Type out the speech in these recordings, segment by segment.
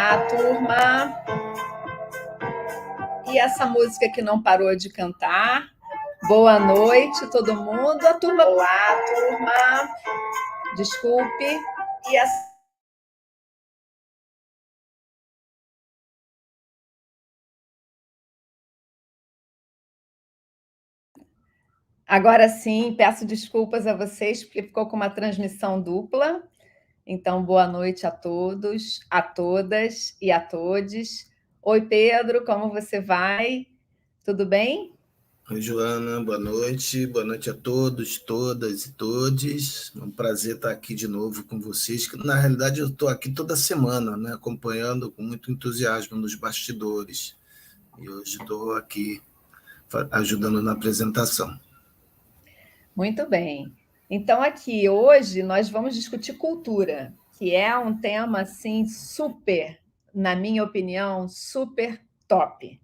Olá, turma! E essa música que não parou de cantar? Boa noite, todo mundo. A turma. Olá, turma! Desculpe. E essa. Agora sim, peço desculpas a vocês, porque ficou com uma transmissão dupla. Então, boa noite a todos, a todas e a todes. Oi, Pedro, como você vai? Tudo bem? Oi, Joana, boa noite a todos, todas e todes. É um prazer estar aqui de novo com vocês. Na realidade, eu estou aqui toda semana, né, acompanhando com muito entusiasmo nos bastidores. E hoje estou aqui ajudando na apresentação. Muito bem. Então, aqui hoje nós vamos discutir cultura, que é um tema assim super, na minha opinião, super top.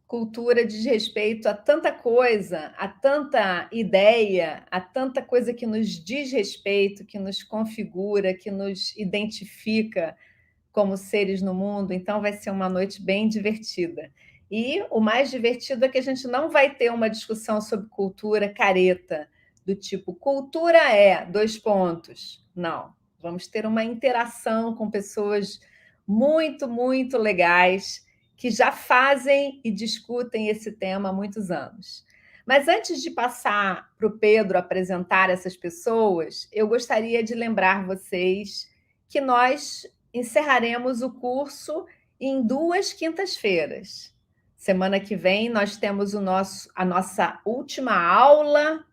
Cultura diz respeito a tanta coisa, a tanta ideia, a tanta coisa que nos diz respeito, que nos configura, que nos identifica como seres no mundo. Então, vai ser uma noite bem divertida. E o mais divertido é que a gente não vai ter uma discussão sobre cultura careta, do tipo, cultura é, dois pontos. Não. Vamos ter uma interação com pessoas muito, muito legais que já fazem e discutem esse tema há muitos anos. Mas antes de passar para o Pedro apresentar essas pessoas, eu gostaria de lembrar vocês que nós encerraremos o curso em 2 quintas-feiras. Semana que vem nós temos a nossa última aula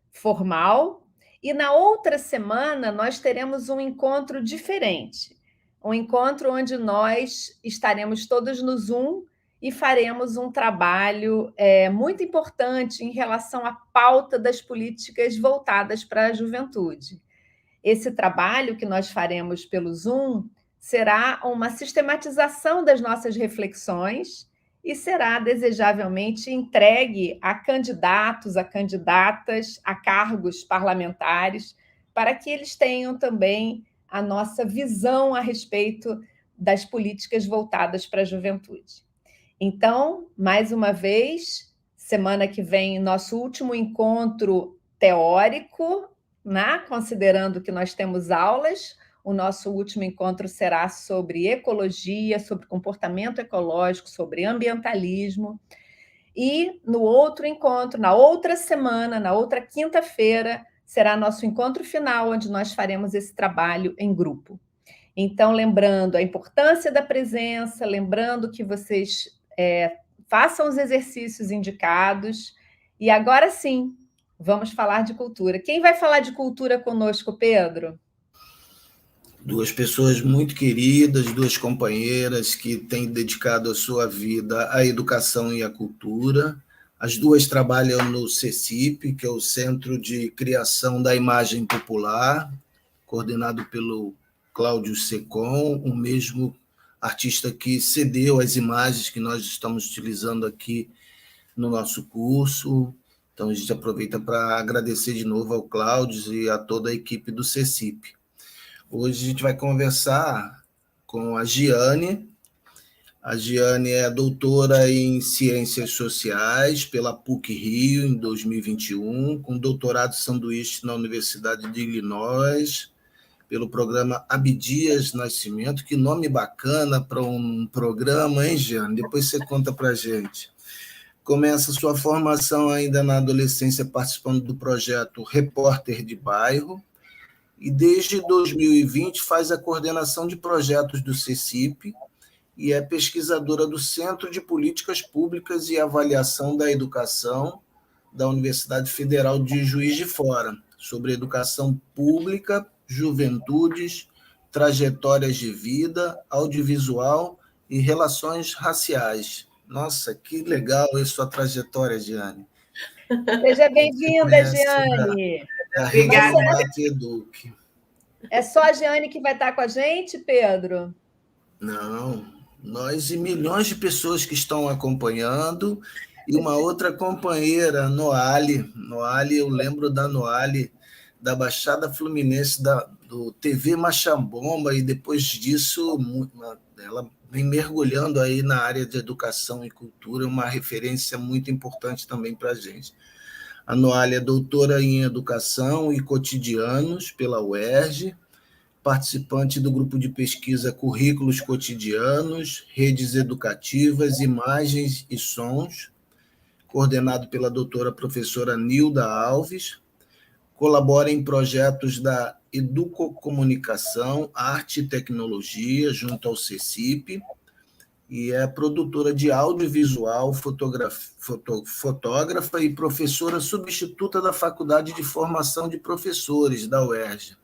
formal e na outra semana nós teremos um encontro diferente. Um encontro onde nós estaremos todos no Zoom e faremos um trabalho muito importante em relação à pauta das políticas voltadas para a juventude. Esse trabalho que nós faremos pelo Zoom será uma sistematização das nossas reflexões e será desejavelmente entregue a candidatos, a candidatas, a cargos parlamentares, para que eles tenham também a nossa visão a respeito das políticas voltadas para a juventude. Então, mais uma vez, semana que vem, nosso último encontro teórico, né? Considerando que nós temos aulas, o nosso último encontro será sobre ecologia, sobre comportamento ecológico, sobre ambientalismo. E no outro encontro, na outra semana, na outra quinta-feira, será nosso encontro final, onde nós faremos esse trabalho em grupo. Então, lembrando a importância da presença, lembrando que vocês façam os exercícios indicados. E agora sim, vamos falar de cultura. Quem vai falar de cultura conosco, Pedro? Duas pessoas muito queridas, duas companheiras que têm dedicado a sua vida à educação e à cultura. As duas trabalham no CECIP, que é o Centro de Criação da Imagem Popular, coordenado pelo Cláudio Secom, o mesmo artista que cedeu as imagens que nós estamos utilizando aqui no nosso curso. Então, a gente aproveita para agradecer de novo ao Cláudio e a toda a equipe do CECIP. Hoje a gente vai conversar com a Giane. A Giane é doutora em Ciências Sociais pela PUC-Rio em 2021, com doutorado sanduíche na Universidade de Illinois, pelo programa Abdias Nascimento. Que nome bacana para um programa, hein, Giane? Depois você conta para a gente. Começa sua formação ainda na adolescência participando do projeto Repórter de Bairro, e desde 2020 faz a coordenação de projetos do CECIP e é pesquisadora do Centro de Políticas Públicas e Avaliação da Educação da Universidade Federal de Juiz de Fora, sobre educação pública, juventudes, trajetórias de vida, audiovisual e relações raciais. Nossa, que legal a sua trajetória, Giane. Seja bem-vinda, Giane. Da Rede Debate Eduque. É só a Giane que vai estar com a gente, Pedro? Não, nós e milhões de pessoas que estão acompanhando, e uma outra companheira, Noale. Noale, eu lembro da Noale, da Baixada Fluminense, do TV Machambomba, e depois disso ela vem mergulhando aí na área de educação e cultura, uma referência muito importante também para a gente. A Noalia é doutora em Educação e Cotidianos pela UERJ, participante do grupo de pesquisa Currículos Cotidianos, Redes Educativas, Imagens e Sons, coordenado pela doutora professora Nilda Alves, colabora em projetos da Educomunicação, Arte e Tecnologia, junto ao CECIP, e é produtora de audiovisual, fotógrafa e professora substituta da Faculdade de Formação de Professores da UERJ.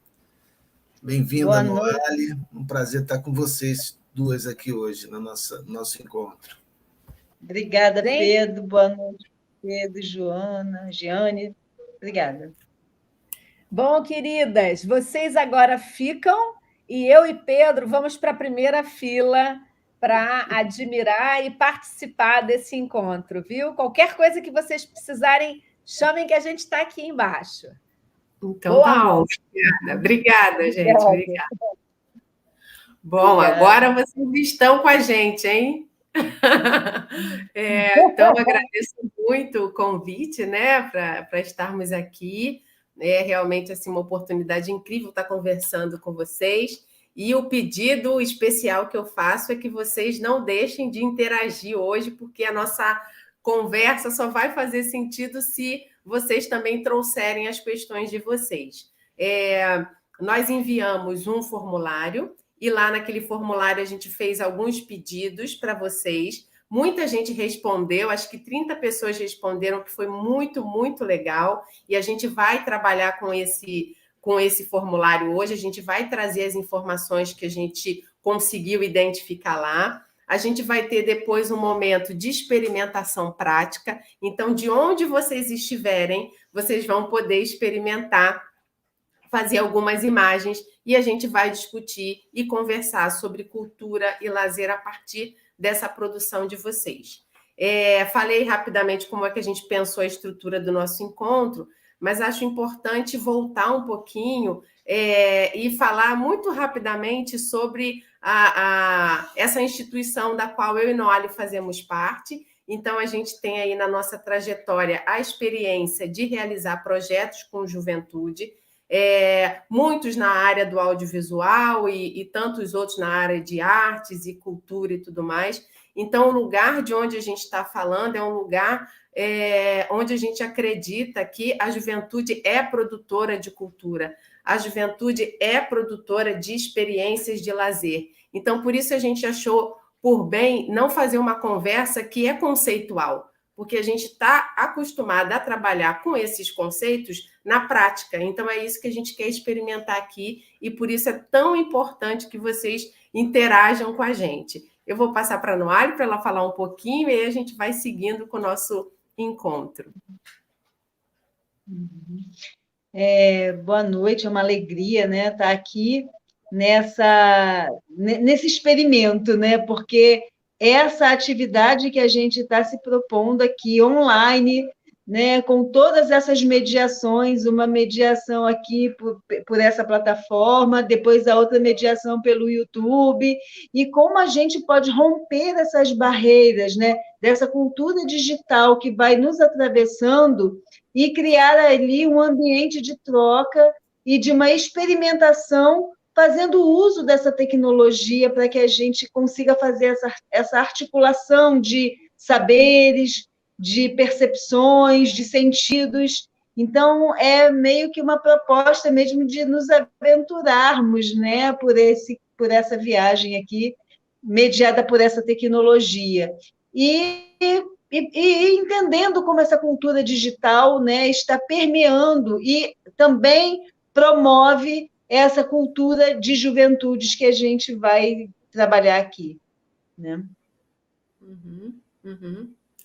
Bem-vinda, Noalia. Um prazer estar com vocês duas aqui hoje no nosso encontro. Obrigada, Pedro. Boa noite, Pedro, Joana, Giane. Obrigada. Bom, queridas, vocês agora ficam e eu e Pedro vamos para a primeira fila para admirar e participar desse encontro, viu? Qualquer coisa que vocês precisarem, chamem que a gente está aqui embaixo. Então, boa, tá bom. Obrigada, gente. Obrigada. Bom, agora vocês estão com a gente, hein? Então, agradeço muito o convite, né, para estarmos aqui. É realmente assim, uma oportunidade incrível estar conversando com vocês. E o pedido especial que eu faço é que vocês não deixem de interagir hoje, porque a nossa conversa só vai fazer sentido se vocês também trouxerem as questões de vocês. Nós enviamos um formulário e lá naquele formulário a gente fez alguns pedidos para vocês. Muita gente respondeu, acho que 30 pessoas responderam, que foi muito, muito legal. E a gente vai trabalhar com esse formulário hoje, a gente vai trazer as informações que a gente conseguiu identificar lá. A gente vai ter depois um momento de experimentação prática. Então, de onde vocês estiverem, vocês vão poder experimentar, fazer algumas imagens e a gente vai discutir e conversar sobre cultura e lazer a partir dessa produção de vocês. Falei rapidamente como é que a gente pensou a estrutura do nosso encontro, mas acho importante voltar um pouquinho e falar muito rapidamente sobre essa instituição da qual eu e Noalia fazemos parte. Então, a gente tem aí na nossa trajetória a experiência de realizar projetos com juventude, muitos na área do audiovisual e tantos outros na área de artes e cultura e tudo mais. Então, o lugar de onde a gente está falando é um lugar onde a gente acredita que a juventude é produtora de cultura, a juventude é produtora de experiências de lazer. Então, por isso a gente achou por bem não fazer uma conversa que é conceitual, porque a gente está acostumada a trabalhar com esses conceitos na prática. Então, é isso que a gente quer experimentar aqui e por isso é tão importante que vocês interajam com a gente. Eu vou passar para a Noalia para ela falar um pouquinho e aí a gente vai seguindo com o nosso encontro. Boa noite, é uma alegria, né, estar aqui nesse experimento, né, porque essa atividade que a gente está se propondo aqui online, né, com todas essas mediações, uma mediação aqui por essa plataforma, depois a outra mediação pelo YouTube, e como a gente pode romper essas barreiras, né, dessa cultura digital que vai nos atravessando e criar ali um ambiente de troca e de uma experimentação, fazendo uso dessa tecnologia para que a gente consiga fazer essa articulação de saberes, de percepções, de sentidos. Então, é meio que uma proposta mesmo de nos aventurarmos, né, por essa viagem aqui, mediada por essa tecnologia. E entendendo como essa cultura digital, né, está permeando e também promove essa cultura de juventudes que a gente vai trabalhar aqui, né?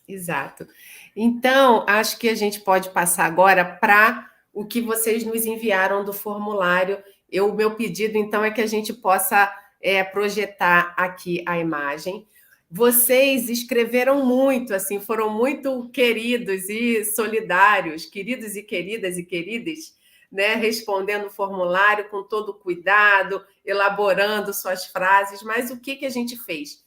Exato. Então, acho que a gente pode passar agora para o que vocês nos enviaram do formulário. O meu pedido, então, é que a gente possa projetar aqui a imagem. Vocês escreveram muito, assim, foram muito queridos e solidários, queridos e queridas, né? Respondendo o formulário com todo cuidado, elaborando suas frases. Mas o que a gente fez?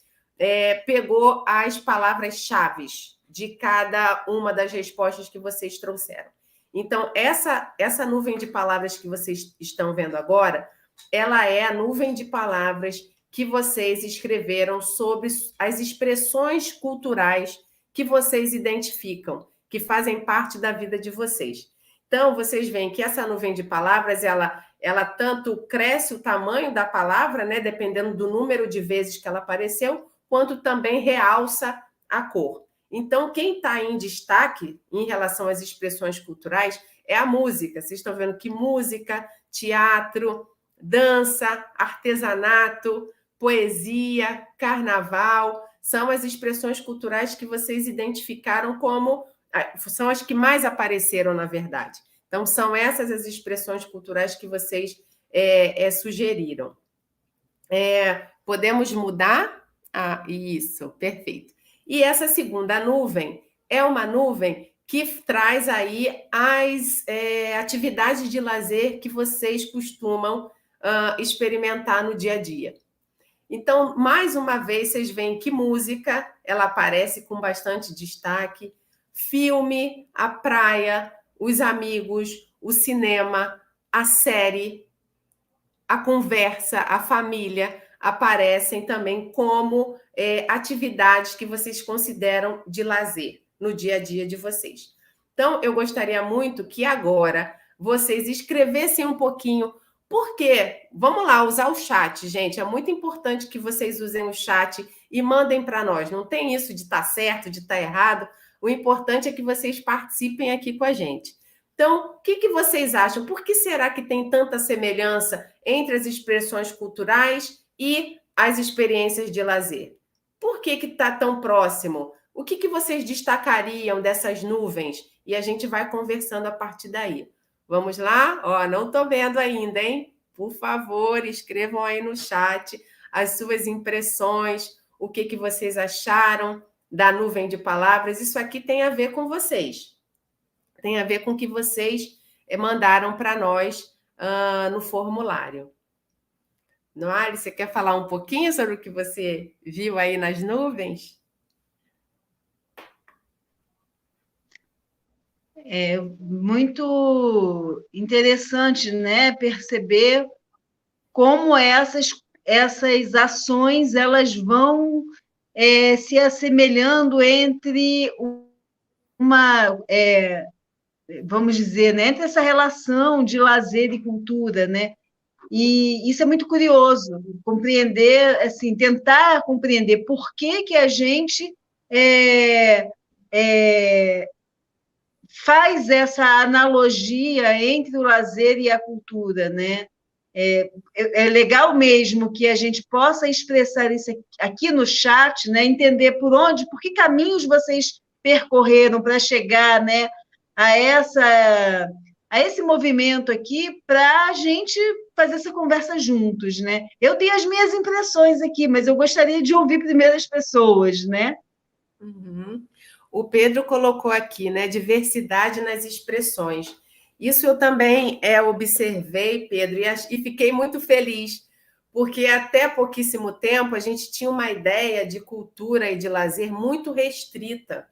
pegou as palavras-chave de cada uma das respostas que vocês trouxeram. Então, essa nuvem de palavras que vocês estão vendo agora, ela é a nuvem de palavras que vocês escreveram sobre as expressões culturais que vocês identificam, que fazem parte da vida de vocês. Então, vocês veem que essa nuvem de palavras, ela tanto cresce o tamanho da palavra, né, dependendo do número de vezes que ela apareceu, quanto também realça a cor. Então, quem está em destaque em relação às expressões culturais é a música. Vocês estão vendo que música, teatro, dança, artesanato, poesia, carnaval, são as expressões culturais que vocês identificaram como... São as que mais apareceram, na verdade. Então, são essas as expressões culturais que vocês sugeriram. Podemos mudar? Isso, perfeito. E essa segunda nuvem é uma nuvem que traz aí as atividades de lazer que vocês costumam experimentar no dia a dia. Então, mais uma vez, vocês veem que música, ela aparece com bastante destaque, filme, a praia, os amigos, o cinema, a série, a conversa, a família, aparecem também como atividades que vocês consideram de lazer no dia a dia de vocês. Então, eu gostaria muito que agora vocês escrevessem um pouquinho. Por quê? Vamos lá, usar o chat, gente. É muito importante que vocês usem o chat e mandem para nós. Não tem isso de estar certo, de estar errado. O importante é que vocês participem aqui com a gente. Então, o que vocês acham? Por que será que tem tanta semelhança entre as expressões culturais e as experiências de lazer? Por que está tão próximo? O que vocês destacariam dessas nuvens? E a gente vai conversando a partir daí. Vamos lá? Não estou vendo ainda, hein? Por favor, escrevam aí no chat as suas impressões, o que vocês acharam da nuvem de palavras. Isso aqui tem a ver com vocês. Tem a ver com o que vocês mandaram para nós no formulário. Noari, você quer falar um pouquinho sobre o que você viu aí nas nuvens? É muito interessante, né, perceber como essas ações elas vão se assemelhando entre vamos dizer, né, entre essa relação de lazer e cultura, né? E isso é muito curioso, compreender, assim, tentar compreender por que a gente faz essa analogia entre o lazer e a cultura, né? É legal mesmo que a gente possa expressar isso aqui no chat, né? Entender por que caminhos vocês percorreram para chegar, né, a esse movimento aqui, para a gente fazer essa conversa juntos, né? Eu tenho as minhas impressões aqui, mas eu gostaria de ouvir primeiro as pessoas, né? Uhum. O Pedro colocou aqui, né, diversidade nas expressões. Isso eu também observei, Pedro, e fiquei muito feliz, porque até pouquíssimo tempo a gente tinha uma ideia de cultura e de lazer muito restrita.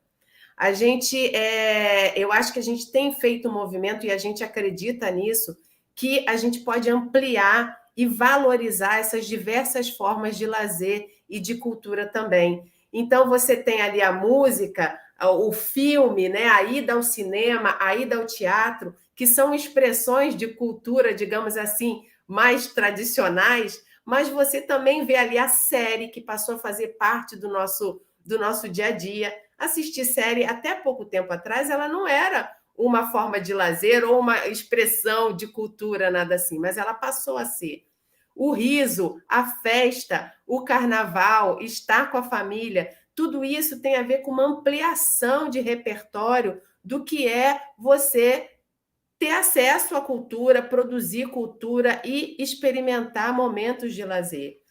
Eu acho que a gente tem feito um movimento, e a gente acredita nisso, que a gente pode ampliar e valorizar essas diversas formas de lazer e de cultura também. Então, você tem ali a música, o filme, né? A ida ao cinema, a ida ao teatro, que são expressões de cultura, digamos assim, mais tradicionais, mas você também vê ali a série, que passou a fazer parte do nosso dia a dia. Assistir série, até pouco tempo atrás, ela não era uma forma de lazer ou uma expressão de cultura, nada assim, mas ela passou a ser. O riso, a festa, o carnaval, estar com a família, tudo isso tem a ver com uma ampliação de repertório do que é você ter acesso à cultura, produzir cultura e experimentar momentos de lazer.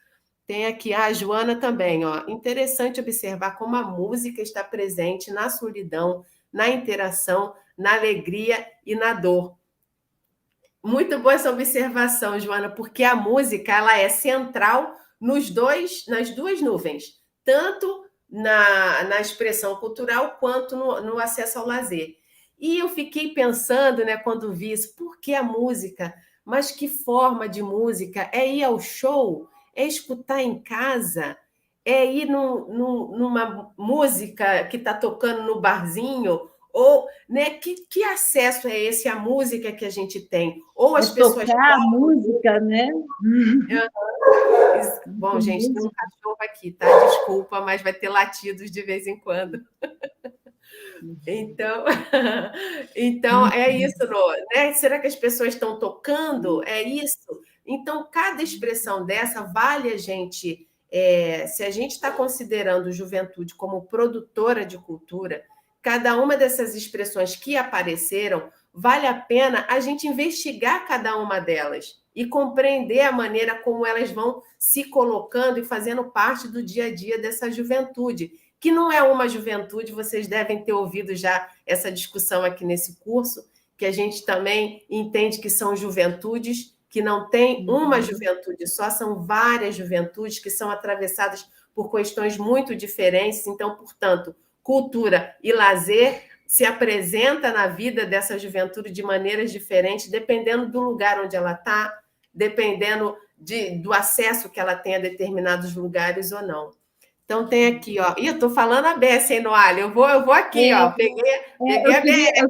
Tem aqui a Joana também, interessante observar como a música está presente na solidão, na interação, na alegria e na dor. Muito boa essa observação, Joana, porque a música ela é central nas duas nuvens, tanto na expressão cultural quanto no acesso ao lazer. E eu fiquei pensando, né, quando vi isso, por que a música? Mas que forma de música? É ir ao show? É escutar em casa? É ir numa música que está tocando no barzinho? Ou, né, que acesso é esse à música que a gente tem? Ou as pessoas tocar a música, né? Bom, gente, tem um cachorro aqui, tá? Desculpa, mas vai ter latidos de vez em quando. Então é isso, né? Será que as pessoas estão tocando? É isso? Então, cada expressão dessa vale a gente. Se a gente está considerando juventude como produtora de cultura, cada uma dessas expressões que apareceram, vale a pena a gente investigar cada uma delas e compreender a maneira como elas vão se colocando e fazendo parte do dia a dia dessa juventude, que não é uma juventude, vocês devem ter ouvido já essa discussão aqui nesse curso, que a gente também entende que são juventudes, que não tem uma juventude só, são várias juventudes que são atravessadas por questões muito diferentes. Então, portanto, cultura e lazer se apresenta na vida dessa juventude de maneiras diferentes, dependendo do lugar onde ela está, dependendo do acesso que ela tem a determinados lugares ou não. Então, tem aqui, ó. Ih, eu estou falando a beça, hein, Noalia? Eu vou aqui, ó. Peguei a beça.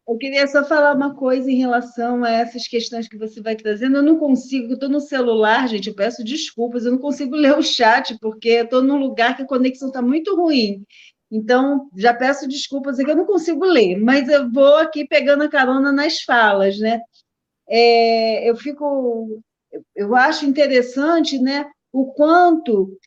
Eu queria só falar uma coisa em relação a essas questões que você vai trazendo. Eu não consigo, estou no celular, gente, eu peço desculpas, eu não consigo ler o chat, porque eu estou num lugar que a conexão está muito ruim. Então, já peço desculpas aqui, eu não consigo ler, mas eu vou aqui pegando a carona nas falas, né? Eu acho interessante, né, o quanto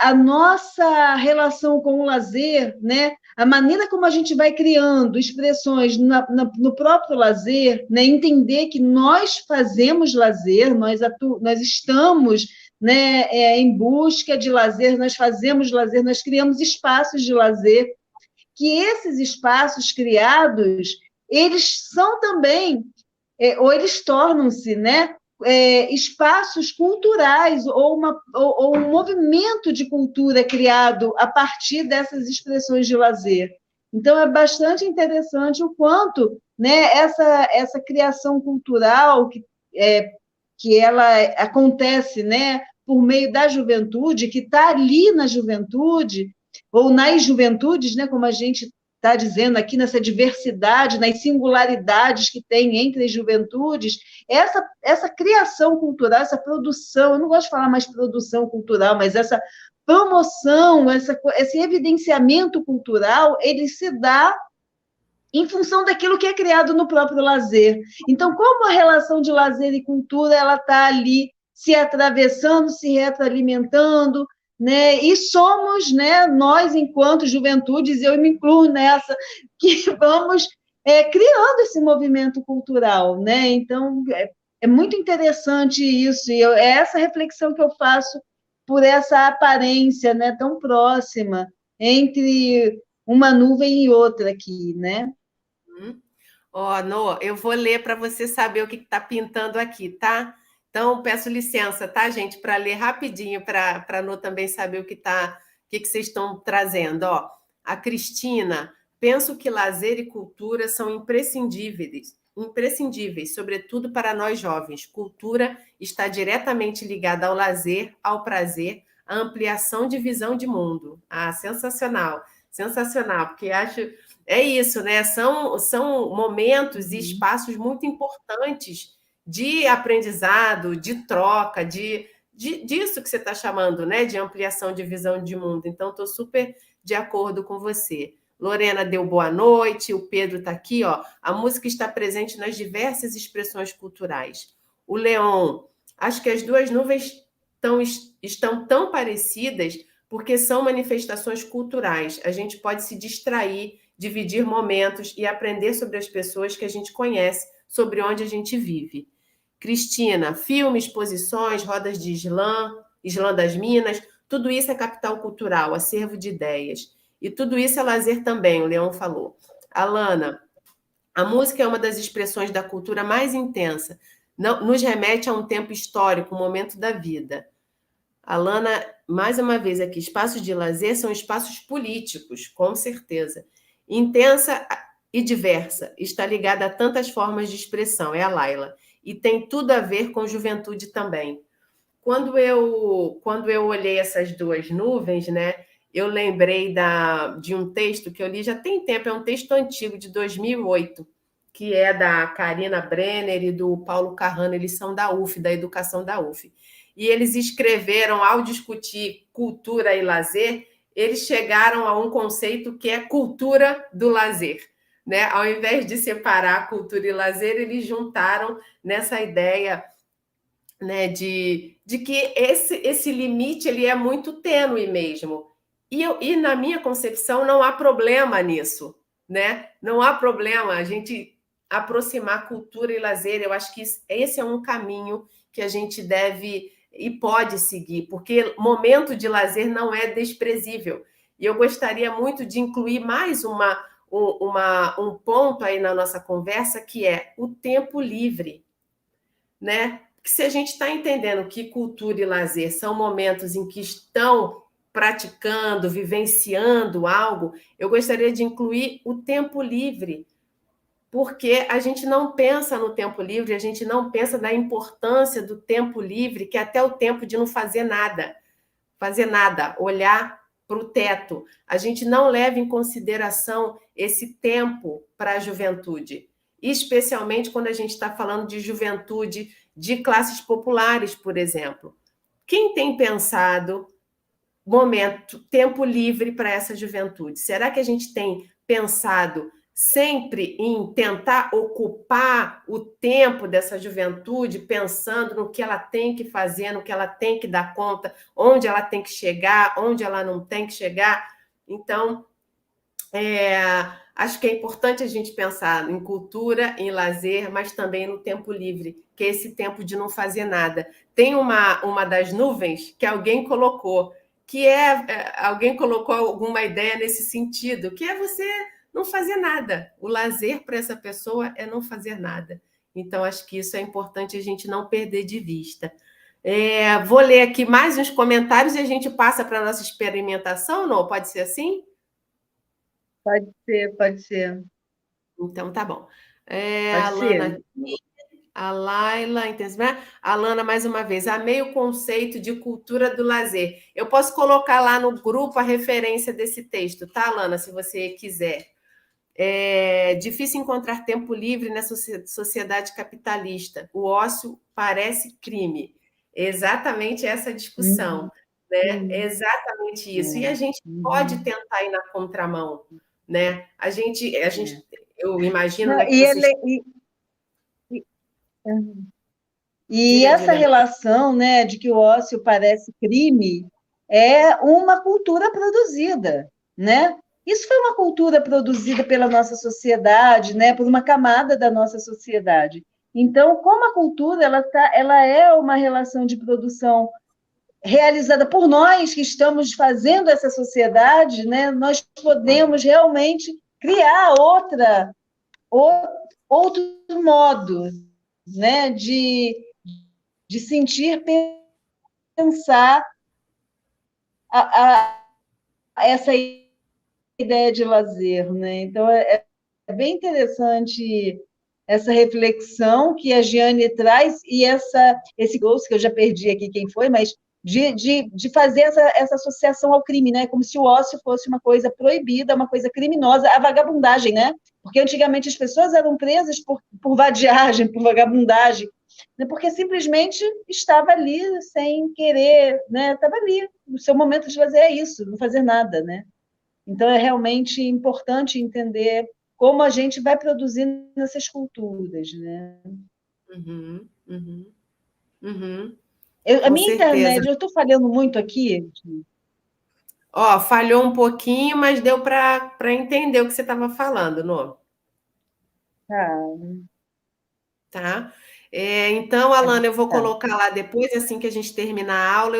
a nossa relação com o lazer, né, a maneira como a gente vai criando expressões no próprio lazer, né, entender que nós fazemos lazer, nós estamos, né, em busca de lazer, nós fazemos lazer, nós criamos espaços de lazer, que esses espaços criados, eles são também ou eles tornam-se, né, espaços culturais ou um movimento de cultura criado a partir dessas expressões de lazer. Então, é bastante interessante o quanto, né, essa criação cultural que ela acontece, né, por meio da juventude, que está ali na juventude, ou nas juventudes, né, como a gente está dizendo aqui, nessa diversidade, nas singularidades que tem entre as juventudes, essa criação cultural, essa produção, eu não gosto de falar mais produção cultural, mas essa promoção, esse evidenciamento cultural, ele se dá em função daquilo que é criado no próprio lazer. Então, como a relação de lazer e cultura ela está ali se atravessando, se retroalimentando, né? E somos, né, nós, enquanto juventudes, eu me incluo nessa, que vamos criando esse movimento cultural, né? Então, é muito interessante isso, e é essa reflexão que eu faço por essa aparência, né, tão próxima entre uma nuvem e outra aqui, né? Nó, eu vou ler para você saber o que está pintando aqui, tá? Então, peço licença, tá, gente, para ler rapidinho, para a Nó também saber o que vocês estão trazendo. Ó, a Cristina, penso que lazer e cultura são imprescindíveis, sobretudo para nós jovens. Cultura está diretamente ligada ao lazer, ao prazer, à ampliação de visão de mundo. Ah, sensacional, sensacional, porque acho... É isso, né? São momentos e espaços muito importantes de aprendizado, de troca, disso que você está chamando, né? De ampliação de visão de mundo. Então, estou super de acordo com você. Lorena deu boa noite, o Pedro está aqui, ó. A música está presente nas diversas expressões culturais. O Leon, acho que as duas nuvens estão tão parecidas porque são manifestações culturais. A gente pode se distrair, dividir momentos e aprender sobre as pessoas que a gente conhece, sobre onde a gente vive. Cristina, filmes, exposições, rodas de Islã das Minas, tudo isso é capital cultural, acervo de ideias. E tudo isso é lazer também, o Leão falou. Alana, a música é uma das expressões da cultura mais intensa, nos remete a um tempo histórico, um momento da vida. Alana, mais uma vez aqui, espaços de lazer são espaços políticos, com certeza. Intensa e diversa, está ligada a tantas formas de expressão, é a Laila. E tem tudo a ver com juventude também. Quando eu olhei essas duas nuvens, né, eu lembrei de um texto que eu li já tem tempo, é um texto antigo, de 2008, que é da Karina Brenner e do Paulo Carrano, eles são da UF, da educação da UF. E eles escreveram, ao discutir cultura e lazer, eles chegaram a um conceito que é cultura do lazer. Né? Ao invés de separar cultura e lazer, eles juntaram nessa ideia, né, de que esse limite ele é muito tênue mesmo. E na minha concepção não há problema nisso. Né? Não há problema a gente aproximar cultura e lazer. Eu acho que esse é um caminho que a gente deve e pode seguir, porque momento de lazer não é desprezível. E eu gostaria muito de incluir mais um ponto aí na nossa conversa, que é o tempo livre. Né? Porque se a gente está entendendo que cultura e lazer são momentos em que estão praticando, vivenciando algo, eu gostaria de incluir o tempo livre, porque a gente não pensa no tempo livre, a gente não pensa na importância do tempo livre, que é até o tempo de não fazer nada, olhar para o teto. A gente não leva em consideração esse tempo para a juventude, especialmente quando a gente está falando de juventude de classes populares, por exemplo. Quem tem pensado tempo livre para essa juventude? Será que a gente tem pensado sempre em tentar ocupar o tempo dessa juventude, pensando no que ela tem que fazer, no que ela tem que dar conta, onde ela tem que chegar, onde ela não tem que chegar? Então, acho que é importante a gente pensar em cultura, em lazer, mas também no tempo livre, que é esse tempo de não fazer nada. Tem uma das nuvens que alguém colocou, alguém colocou alguma ideia nesse sentido, que é você não fazer nada. O lazer para essa pessoa é não fazer nada. Então, acho que isso é importante a gente não perder de vista. Vou ler aqui mais uns comentários e a gente passa para a nossa experimentação, não? Pode ser assim? Pode ser, pode ser. Então, tá bom. Pode A Lana ser. aqui, a Laila, a Lana, mais uma vez, amei o conceito de cultura do lazer. Eu posso colocar lá no grupo a referência desse texto, tá, Lana, se você quiser. É difícil encontrar tempo livre nessa sociedade capitalista. O ócio parece crime. Exatamente essa discussão, né? Exatamente isso. E a gente pode tentar ir na contramão, né? Eu imagino, Não, né, que vocês... e Diga, essa diga. relação, né, de que o ócio parece crime é uma cultura produzida, né? Isso foi uma cultura produzida pela nossa sociedade, né, por uma camada da nossa sociedade. Então, como a cultura ela é uma relação de produção realizada por nós que estamos fazendo essa sociedade, né, nós podemos realmente criar outro modo, né, de sentir, pensar a essa ideia de lazer, né? Então é bem interessante essa reflexão que a Giane traz e esse gosto que eu já perdi aqui quem foi, mas de fazer essa associação ao crime, né? Como se o ócio fosse uma coisa proibida, uma coisa criminosa, a vagabundagem, né? Porque antigamente as pessoas eram presas por vadiagem, por vagabundagem, né? Porque simplesmente estava ali sem querer, né? Estava ali, o seu momento de lazer é isso, não fazer nada, né? Então é realmente importante entender como a gente vai produzindo essas culturas, né? Uhum, uhum, uhum. A Com minha certeza. internet, eu estou falhando muito aqui. Ó, falhou um pouquinho, mas deu para entender o que você estava falando, Nô. Tá, Tá? Então, Alana, eu vou tá. colocar lá depois, assim que a gente terminar a aula,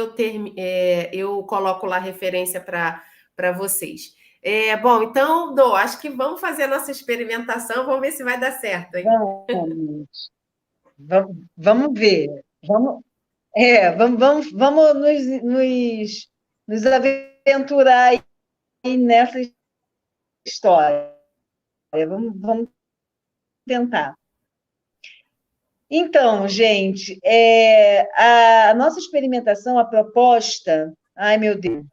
eu coloco lá a referência para vocês. Bom, então, Dô, acho que vamos fazer a nossa experimentação, vamos ver se vai dar certo, hein? Vamos ver. Vamos. Vamos nos aventurar aí nessa história. Vamos tentar. Então, gente, a nossa experimentação, a proposta... Ai, meu Deus.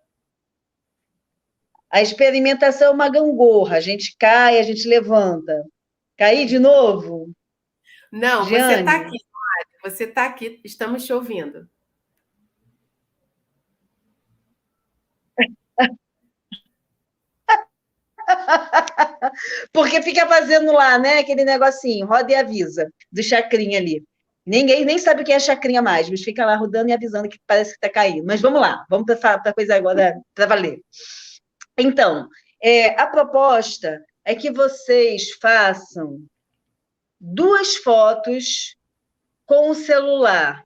A experimentação é uma gangorra. A gente cai, a gente levanta. Cair de novo? Não, Giane? você está aqui, Mari. Você está aqui, estamos te ouvindo. Porque fica fazendo lá, né, aquele negocinho, roda e avisa, do chacrinha ali. Ninguém nem sabe o que é chacrinha mais, mas fica lá rodando e avisando que parece que está caindo. Mas vamos lá, vamos para a coisa agora para valer. Então, a proposta é que vocês façam 2 fotos com o celular.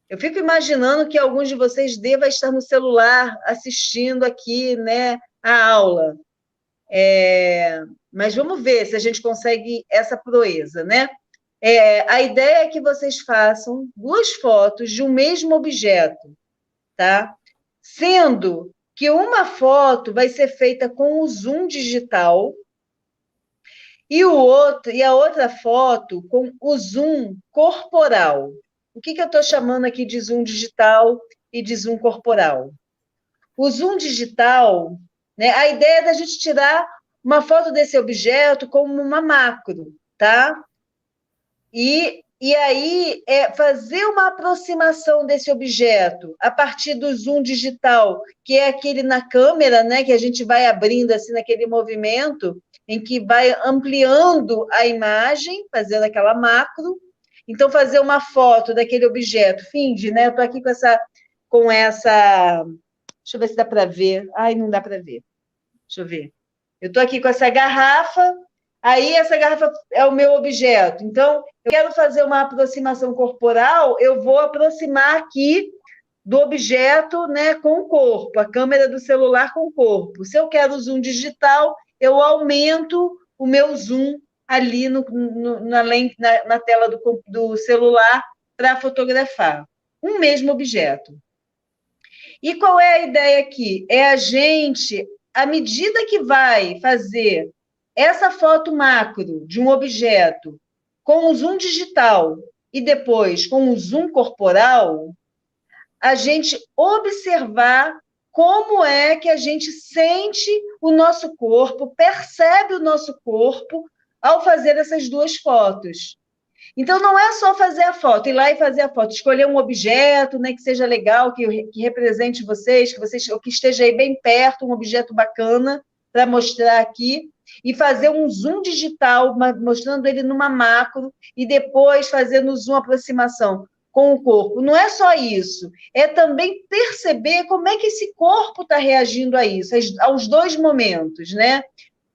Eu fico imaginando que alguns de vocês devem estar no celular assistindo aqui, né, a aula. Mas vamos ver se a gente consegue essa proeza, né? A ideia é que vocês façam 2 fotos de um mesmo objeto, tá? Sendo que uma foto vai ser feita com o zoom digital e a outra foto com o zoom corporal. O que eu estou chamando aqui de zoom digital e de zoom corporal? O zoom digital, né, a ideia é da gente tirar uma foto desse objeto como uma macro, tá? E aí fazer uma aproximação desse objeto a partir do zoom digital, que é aquele na câmera, né, que a gente vai abrindo assim naquele movimento, em que vai ampliando a imagem, fazendo aquela macro. Então, fazer uma foto daquele objeto, finge, né? Eu estou aqui com essa. Deixa eu ver se dá para ver. Ai, não dá para ver. Deixa eu ver. Eu estou aqui com essa garrafa, aí essa garrafa é o meu objeto. Então, eu quero fazer uma aproximação corporal, eu vou aproximar aqui do objeto, né, com o corpo, a câmera do celular com o corpo. Se eu quero zoom digital, eu aumento o meu zoom ali na tela do celular para fotografar um mesmo objeto. E qual é a ideia aqui? É a gente, à medida que vai fazer essa foto macro de um objeto com o zoom digital e depois com o zoom corporal, a gente observar como é que a gente sente o nosso corpo, percebe o nosso corpo ao fazer essas 2 fotos. Então, não é só fazer a foto, ir lá e fazer a foto, escolher um objeto, né, que seja legal, que represente vocês, ou que esteja aí bem perto, um objeto bacana para mostrar aqui, e fazer um zoom digital, mostrando ele numa macro, e depois fazendo zoom aproximação com o corpo. Não é só isso, é também perceber como é que esse corpo está reagindo a isso, aos 2 momentos, né?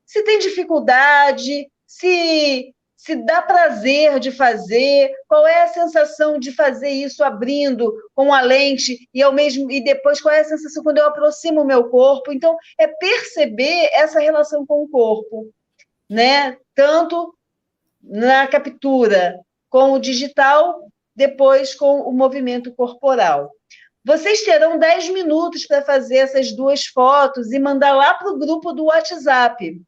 Se tem dificuldade, se dá prazer de fazer, qual é a sensação de fazer isso abrindo com a lente e depois qual é a sensação quando eu aproximo o meu corpo. Então, é perceber essa relação com o corpo, né? Tanto na captura com o digital, depois com o movimento corporal. Vocês terão 10 minutos para fazer essas 2 fotos e mandar lá para o grupo do WhatsApp.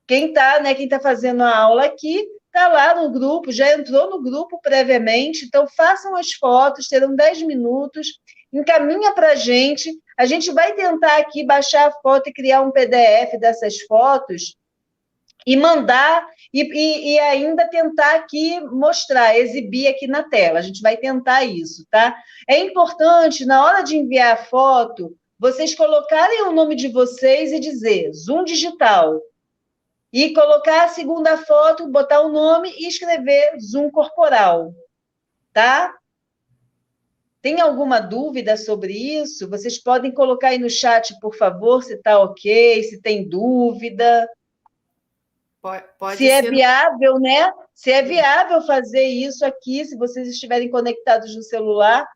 Quem tá fazendo a aula aqui está lá no grupo, já entrou no grupo previamente, então façam as fotos, terão 10 minutos, encaminha para a gente vai tentar aqui baixar a foto e criar um PDF dessas fotos e mandar, e ainda tentar aqui mostrar, exibir aqui na tela, a gente vai tentar isso, tá? É importante, na hora de enviar a foto, vocês colocarem o nome de vocês e dizer zoom digital, e colocar a segunda foto, botar o nome e escrever zoom corporal, tá? Tem alguma dúvida sobre isso? Vocês podem colocar aí no chat, por favor, se está ok, se tem dúvida. Pode se é viável, né? Se é viável fazer isso aqui, se vocês estiverem conectados no celular,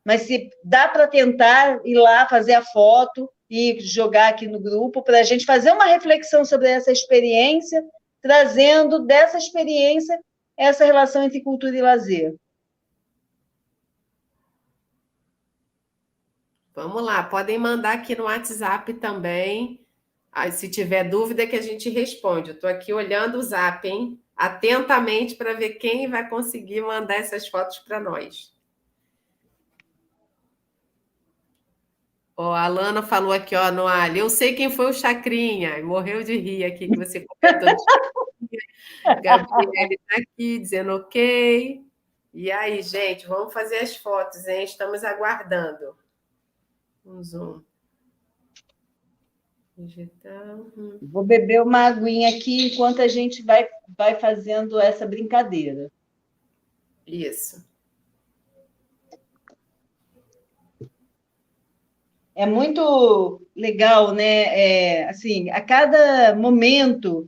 mas se dá para tentar ir lá fazer a foto e jogar aqui no grupo, para a gente fazer uma reflexão sobre essa experiência, trazendo dessa experiência essa relação entre cultura e lazer. Vamos lá, podem mandar aqui no WhatsApp também. Aí, se tiver dúvida, que a gente responde. Eu estou aqui olhando o Zap, hein? Atentamente para ver quem vai conseguir mandar essas fotos para nós. Ó, a Alana falou aqui, ó, no Ali. Eu sei quem foi o Chacrinha. Morreu de rir aqui que você comentou de Chacrinha. Gabriele está aqui dizendo ok. E aí, gente, vamos fazer as fotos, hein? Estamos aguardando. Um zoom. Digital. Vou beber uma aguinha aqui enquanto a gente vai fazendo essa brincadeira. Isso. É muito legal, né? Assim, a cada momento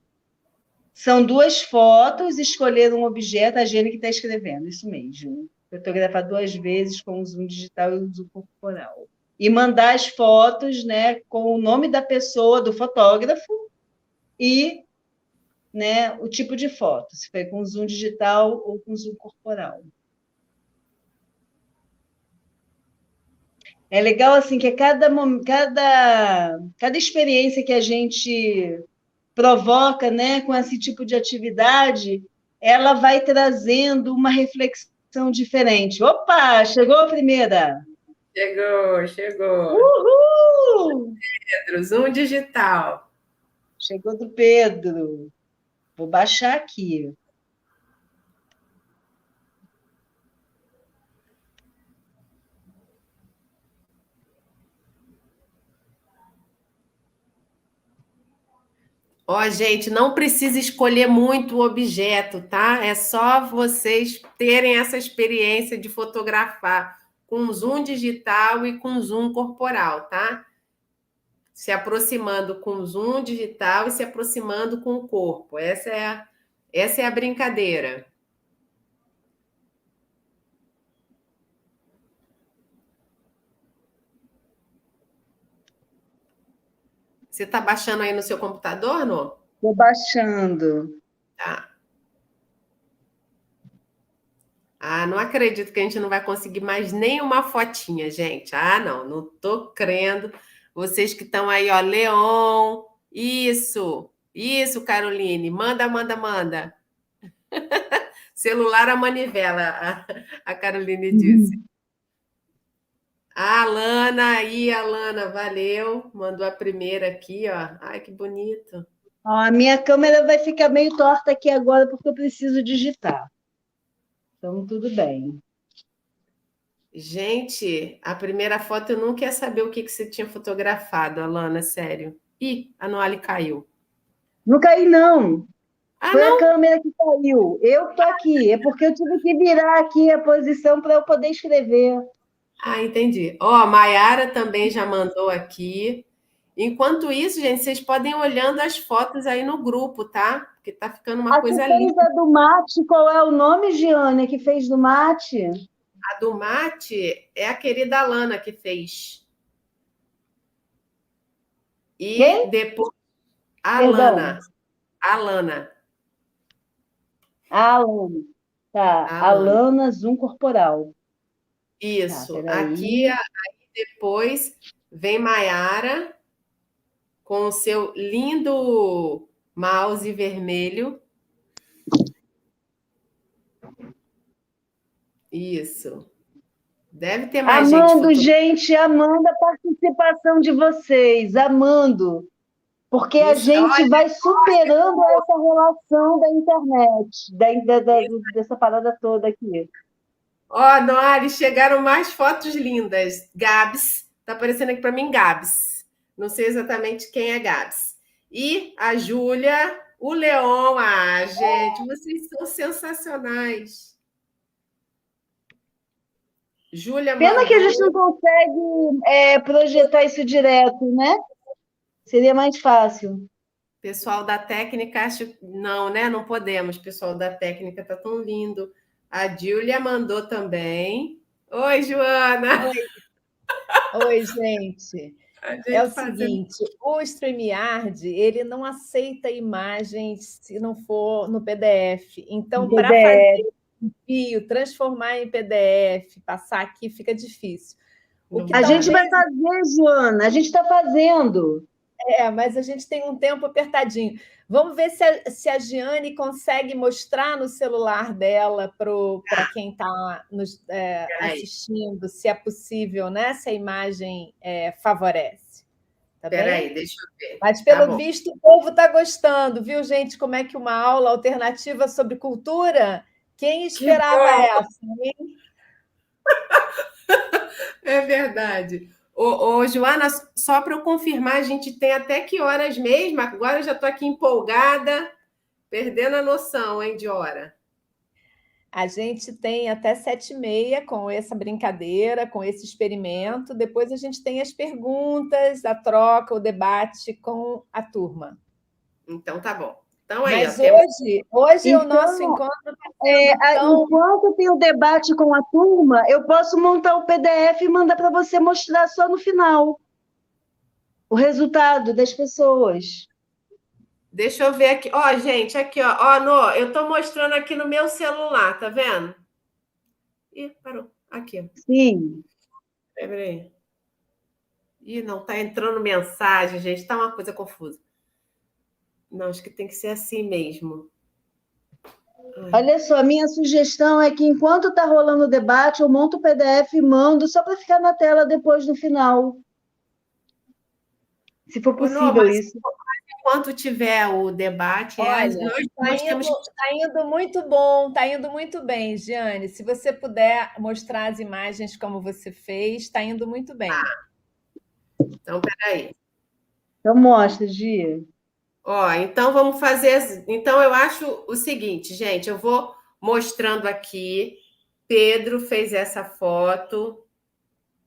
são 2 fotos, escolher um objeto, a Gene que está escrevendo, isso mesmo. Fotografar 2 vezes com o zoom digital e o zoom corporal. E mandar as fotos, né, com o nome da pessoa, do fotógrafo, e, né, o tipo de foto, se foi com zoom digital ou com zoom corporal. É legal assim que cada experiência que a gente provoca, né, com esse tipo de atividade, ela vai trazendo uma reflexão diferente. Opa, chegou a primeira! Chegou. Uhul! Pedro, zoom digital. Chegou do Pedro. Vou baixar aqui. Ó, gente, não precisa escolher muito o objeto, tá? É só vocês terem essa experiência de fotografar com zoom digital e com zoom corporal, tá? Se aproximando com zoom digital e se aproximando com o corpo. Essa é a brincadeira. Você está baixando aí no seu computador, não? Estou baixando. Tá. Ah, não acredito que a gente não vai conseguir mais nenhuma fotinha, gente. Ah, não tô crendo. Vocês que estão aí, ó, Leon, isso, Caroline, manda. Celular a manivela, a Caroline disse. A Alana, valeu, mandou a primeira aqui, ó. Ai, que bonito. Ó, a minha câmera vai ficar meio torta aqui agora porque eu preciso digitar. Então, tudo bem. Gente, a primeira foto eu não quero saber o que você tinha fotografado, Alana, sério. Ih, a Noale caiu. Não caí, não. Foi não? a câmera que caiu. Eu estou aqui. É porque eu tive que virar aqui a posição para eu poder escrever. Ah, entendi. Ó, a Maiara também já mandou aqui. Enquanto isso, gente, vocês podem ir olhando as fotos aí no grupo, tá? Porque tá ficando uma coisa linda. A que fez a do mate, qual é o nome, Giane, que fez do mate? A do mate é a querida Alana que fez. E quem? depois a Perdão. Alana. Alana. Tá. Alana, zoom corporal. Isso. Tá, aqui aí depois vem Maiara com o seu lindo mouse vermelho. Isso. Deve ter mais gente. Amando a participação de vocês. Amando. Porque a gente vai superando essa relação da internet, dessa parada toda aqui. Ó, Noari, chegaram mais fotos lindas. Gabs, tá aparecendo aqui para mim Gabs. Não sei exatamente quem é Gabs. E a Júlia, o Leon. Ah, gente, vocês são sensacionais. Júlia, pena que a gente não consegue projetar isso direto, né? Seria mais fácil. Pessoal da técnica, acho não, né? Não podemos. Pessoal da técnica, tá tão lindo. A Júlia mandou também. Oi, Joana. Oi, gente. É o seguinte, o StreamYard, ele não aceita imagens se não for no PDF. Então, para fazer envio, transformar em PDF, passar aqui, fica difícil. A gente vai fazer, Joana, a gente está fazendo. Mas a gente tem um tempo apertadinho. Vamos ver se a Giane consegue mostrar no celular dela para quem está assistindo, se é possível, né? Se a imagem favorece. Tá bem? Espera aí, deixa eu ver. Mas, pelo visto, o povo está gostando, viu, gente? Como é que uma aula alternativa sobre cultura? Quem esperava essa, hein? É verdade. Ô, Joana, só para eu confirmar, a gente tem até que horas mesmo? Agora eu já estou aqui empolgada, perdendo a noção, hein, de hora. A gente tem até 7h30 com essa brincadeira, com esse experimento. Depois a gente tem as perguntas, a troca, o debate com a turma. Então, tá bom. Então, aí, mas hoje então, o nosso encontro está sendo enquanto tem o debate com a turma, eu posso montar o PDF e mandar para você mostrar só no final o resultado das pessoas. Deixa eu ver aqui. Ó, gente, aqui, ó. Eu estou mostrando aqui no meu celular, tá vendo? Ih, parou. Aqui. Sim. Peraí. Ih, não tá entrando mensagem, gente. Tá uma coisa confusa. Não, acho que tem que ser assim mesmo. Olha só, a minha sugestão é que enquanto está rolando o debate, eu monto o PDF e mando só para ficar na tela depois no final. Se for possível isso. Enquanto tiver o debate, está indo muito bom, está indo muito bem, Giane. Se você puder mostrar as imagens como você fez, está indo muito bem. Então, peraí. Então, mostra, Gia. Então vamos fazer. Então, eu acho o seguinte, gente, eu vou mostrando aqui. Pedro fez essa foto,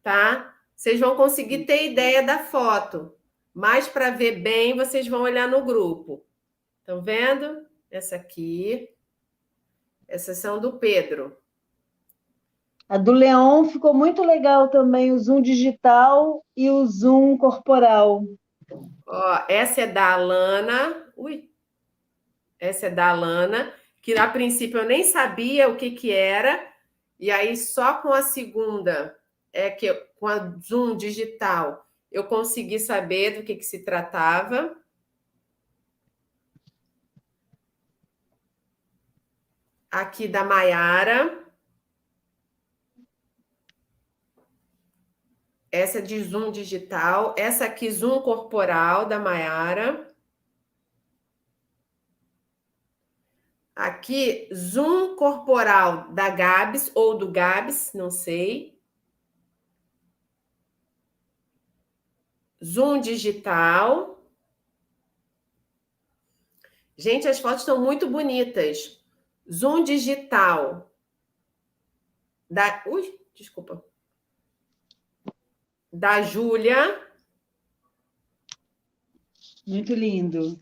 tá? Vocês vão conseguir ter ideia da foto, mas para ver bem, vocês vão olhar no grupo. Estão vendo? Essa aqui. Essas são do Pedro. A do Leon ficou muito legal também, o zoom digital e o zoom corporal. Essa é da Alana. Essa é da Alana, que a princípio eu nem sabia o que era, e aí só com a segunda, com a zoom digital, eu consegui saber do que se tratava. Aqui da Maiara. Essa de zoom digital. Essa aqui, zoom corporal, da Maiara. Aqui, zoom corporal da Gabs, ou do Gabs, não sei. Zoom digital. Gente, as fotos estão muito bonitas. Zoom digital. Desculpa. Da Júlia. Muito lindo.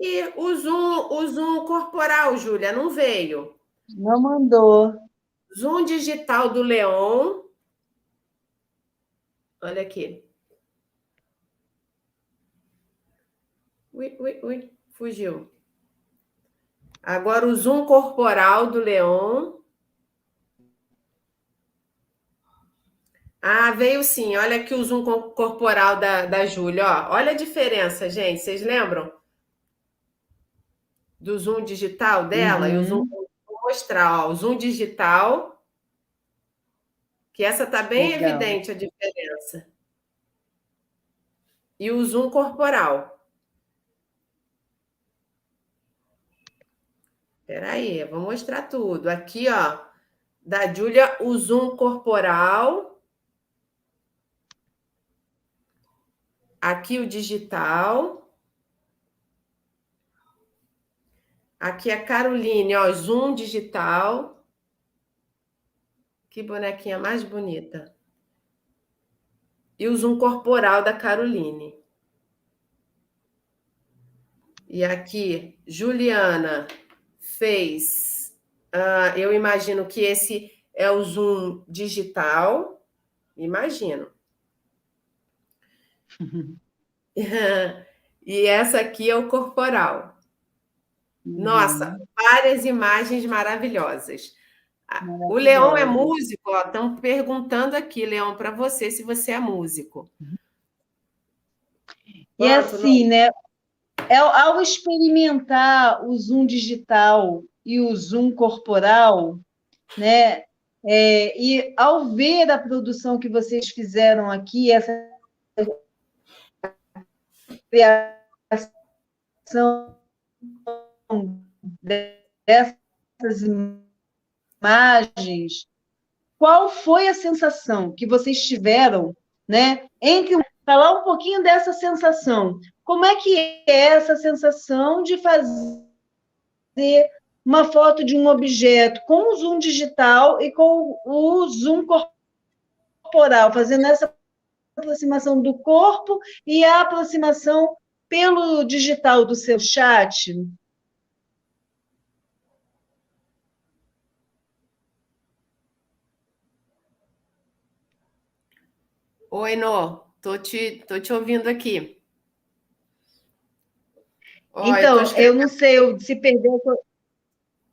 E o zoom corporal, Júlia, não veio. Não mandou. Zoom digital do Leon. Olha aqui. Ui, fugiu. Agora o zoom corporal do Leon. Veio sim. Olha aqui o zoom corporal da Júlia. Olha a diferença, gente. Vocês lembram? Do zoom digital dela? E o zoom, vou mostrar, o zoom digital. Que essa tá bem evidente a diferença. E o zoom corporal. Espera aí, eu vou mostrar tudo. Aqui, da Júlia, o zoom corporal. Aqui o digital. Aqui a Caroline, zoom digital. Que bonequinha mais bonita. E o zoom corporal da Caroline. E aqui, Juliana fez... eu imagino que esse é o zoom digital. Imagino. E essa aqui é o corporal. Nossa, várias imagens maravilhosas. O Leon é músico? Estão perguntando aqui, Leon, para você se você é músico. E assim, né? Ao experimentar o Zoom digital e o Zoom corporal, né? E ao ver a produção que vocês fizeram aqui, essa criação dessas imagens, qual foi a sensação que vocês tiveram, né? Falar um pouquinho dessa sensação. Como é que é essa sensação de fazer uma foto de um objeto com o zoom digital e com o zoom corporal, fazendo essa aproximação do corpo e a aproximação pelo digital do seu chat? Oi, Nó, tô te ouvindo aqui. Então, eu não sei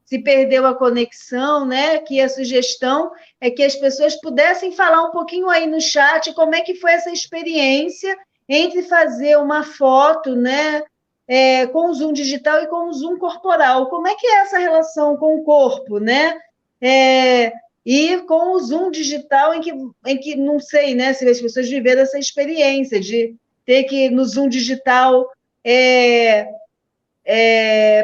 se perdeu a conexão, né? Que a sugestão é que as pessoas pudessem falar um pouquinho aí no chat como é que foi essa experiência entre fazer uma foto, né? Com o zoom digital e com o zoom corporal. Como é que é essa relação com o corpo, né? E com o zoom digital em que não sei, né? Se as pessoas viveram essa experiência de ter que, no zoom digital,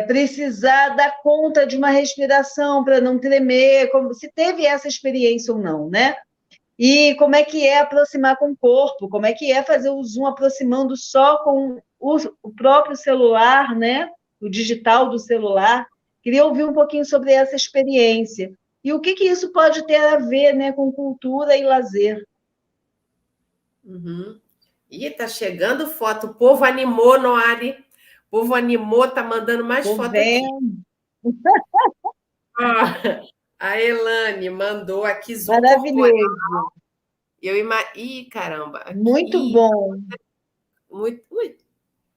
precisar dar conta de uma respiração para não tremer, se teve essa experiência ou não, né? E como é que é aproximar com o corpo, como é que é fazer o zoom aproximando só com o próprio celular, né? O digital do celular. Queria ouvir um pouquinho sobre essa experiência. E o que isso pode ter a ver, né, com cultura e lazer? Uhum. Ih, tá chegando foto. O povo animou, Noari. O povo animou, tá mandando mais foto aqui. A Elane mandou aqui zoom maravilhoso. Corporal. Ih, caramba. Aqui, muito bom.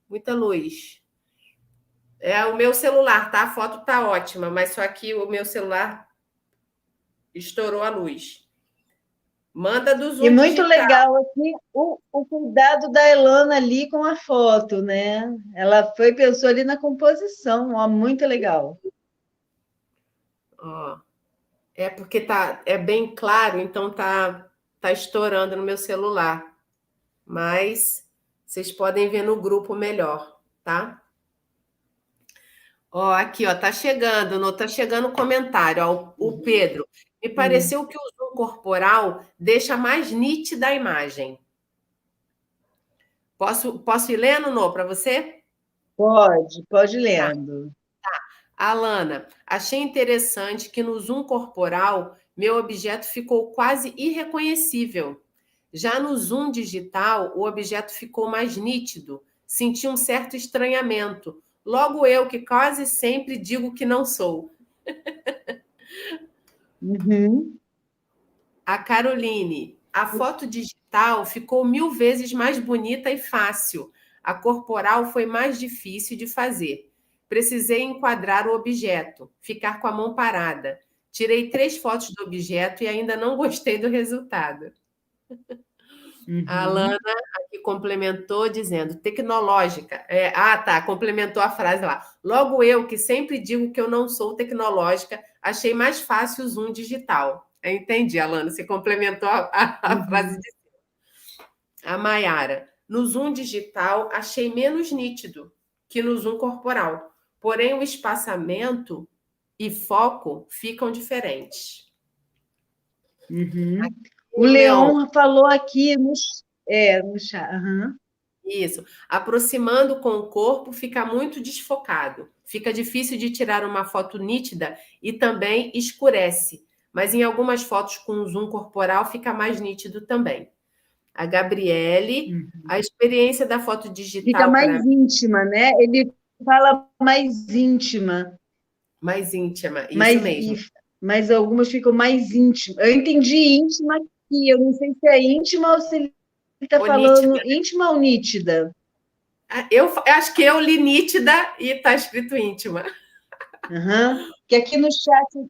Muita luz. É o meu celular, tá? A foto tá ótima, mas só que o meu celular estourou a luz. Manda do zoom. E muito legal aqui o cuidado da Elana ali com a foto, né? Ela pensou ali na composição, ó, muito legal. Ó, porque é bem claro, então tá estourando no meu celular. Mas vocês podem ver no grupo melhor, tá? Ó, aqui, ó, tá chegando o comentário, ó, o Pedro. Me pareceu que o zoom corporal deixa mais nítida a imagem. Posso ir lendo, Nô, para você? Pode ir lendo. Tá. Alana, achei interessante que no zoom corporal meu objeto ficou quase irreconhecível. Já no zoom digital, o objeto ficou mais nítido. Senti um certo estranhamento. Logo eu, que quase sempre digo que não sou. Uhum. A Caroline, a foto digital ficou 1000 vezes mais bonita e fácil. A corporal foi mais difícil de fazer. Precisei enquadrar o objeto, ficar com a mão parada. Tirei 3 fotos do objeto e ainda não gostei do resultado. Uhum. A Alana aqui complementou dizendo, tecnológica. Complementou a frase lá. Logo eu, que sempre digo que eu não sou tecnológica, achei mais fácil o zoom digital. Eu entendi, Alana, você complementou a frase de a Maiara. No zoom digital, achei menos nítido que no zoom corporal. Porém, o espaçamento e foco ficam diferentes. Uhum. O Leon falou aqui no chat. Uhum. Isso. Aproximando com o corpo, fica muito desfocado. Fica difícil de tirar uma foto nítida e também escurece. Mas em algumas fotos com zoom corporal fica mais nítido também. A Gabriele, a experiência da foto digital... Fica mais íntima, né? Ele fala mais íntima. Mais íntima, isso mesmo. Mas algumas ficam mais íntimas. Eu entendi íntima aqui, eu não sei se é íntima ou se ele está falando nítida. Íntima ou nítida. Eu acho que eu li nítida e está escrito íntima. Uhum. Que aqui no chat...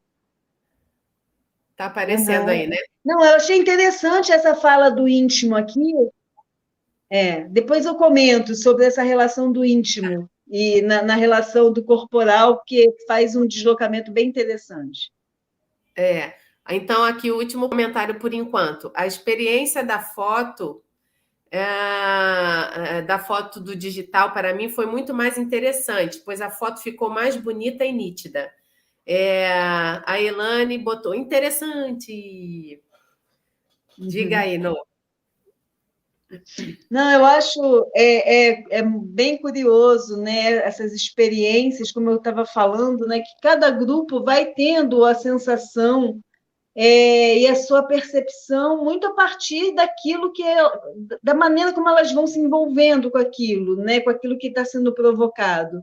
Tá aparecendo aí, né? Não, eu achei interessante essa fala do íntimo aqui. Depois eu comento sobre essa relação do íntimo e na relação do corporal, que faz um deslocamento bem interessante. Então, aqui o último comentário por enquanto. A experiência da foto do digital, para mim, foi muito mais interessante, pois a foto ficou mais bonita e nítida. A Elane botou interessante. Diga aí, Nô. Não, eu acho bem curioso, né, essas experiências, como eu estava falando, né, que cada grupo vai tendo a sensação e a sua percepção muito a partir daquilo da maneira como elas vão se envolvendo com aquilo, né, com aquilo que está sendo provocado.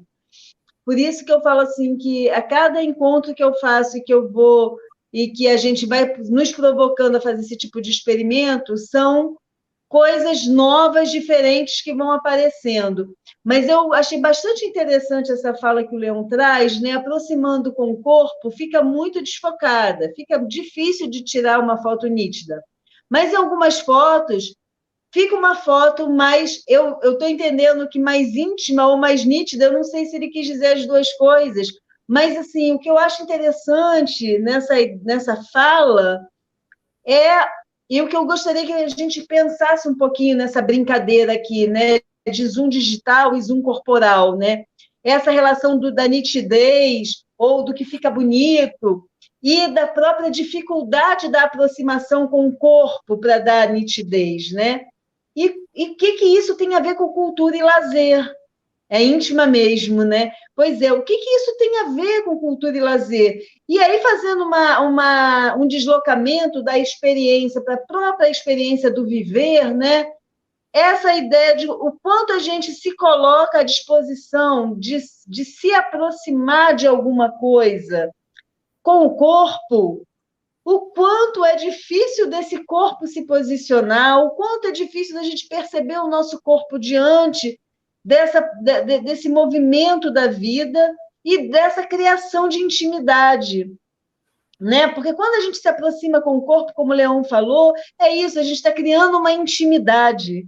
Por isso que eu falo assim, que a cada encontro que eu faço e que eu vou e que a gente vai nos provocando a fazer esse tipo de experimento, são coisas novas, diferentes que vão aparecendo. Mas eu achei bastante interessante essa fala que o Leão traz, né? Aproximando com o corpo, fica muito desfocada, fica difícil de tirar uma foto nítida. Mas em algumas fotos, fica uma foto mais... Eu estou entendendo que mais íntima ou mais nítida, eu não sei se ele quis dizer as duas coisas, mas assim, o que eu acho interessante nessa fala e o que eu gostaria que a gente pensasse um pouquinho nessa brincadeira aqui, né, de zoom digital e zoom corporal, né? Essa relação da nitidez ou do que fica bonito e da própria dificuldade da aproximação com o corpo para dar nitidez, né? E o que isso tem a ver com cultura e lazer? É íntima mesmo, né? Pois é, o que isso tem a ver com cultura e lazer? E aí, fazendo um deslocamento da experiência para a própria experiência do viver, né? Essa ideia de o quanto a gente se coloca à disposição de se aproximar de alguma coisa com o corpo, o quanto é difícil desse corpo se posicionar, o quanto é difícil da gente perceber o nosso corpo diante desse movimento da vida e dessa criação de intimidade, né? Porque quando a gente se aproxima com o corpo, como o Leão falou, é isso, a gente está criando uma intimidade.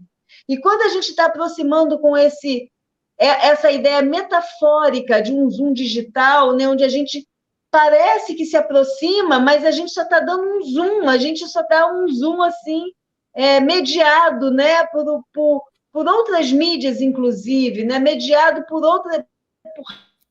E quando a gente está aproximando com essa ideia metafórica de um zoom digital, né, onde a gente parece que se aproxima, mas a gente só está dando um zoom, a gente só dá um zoom assim, mediado, né, por outras mídias, inclusive, né? Mediado por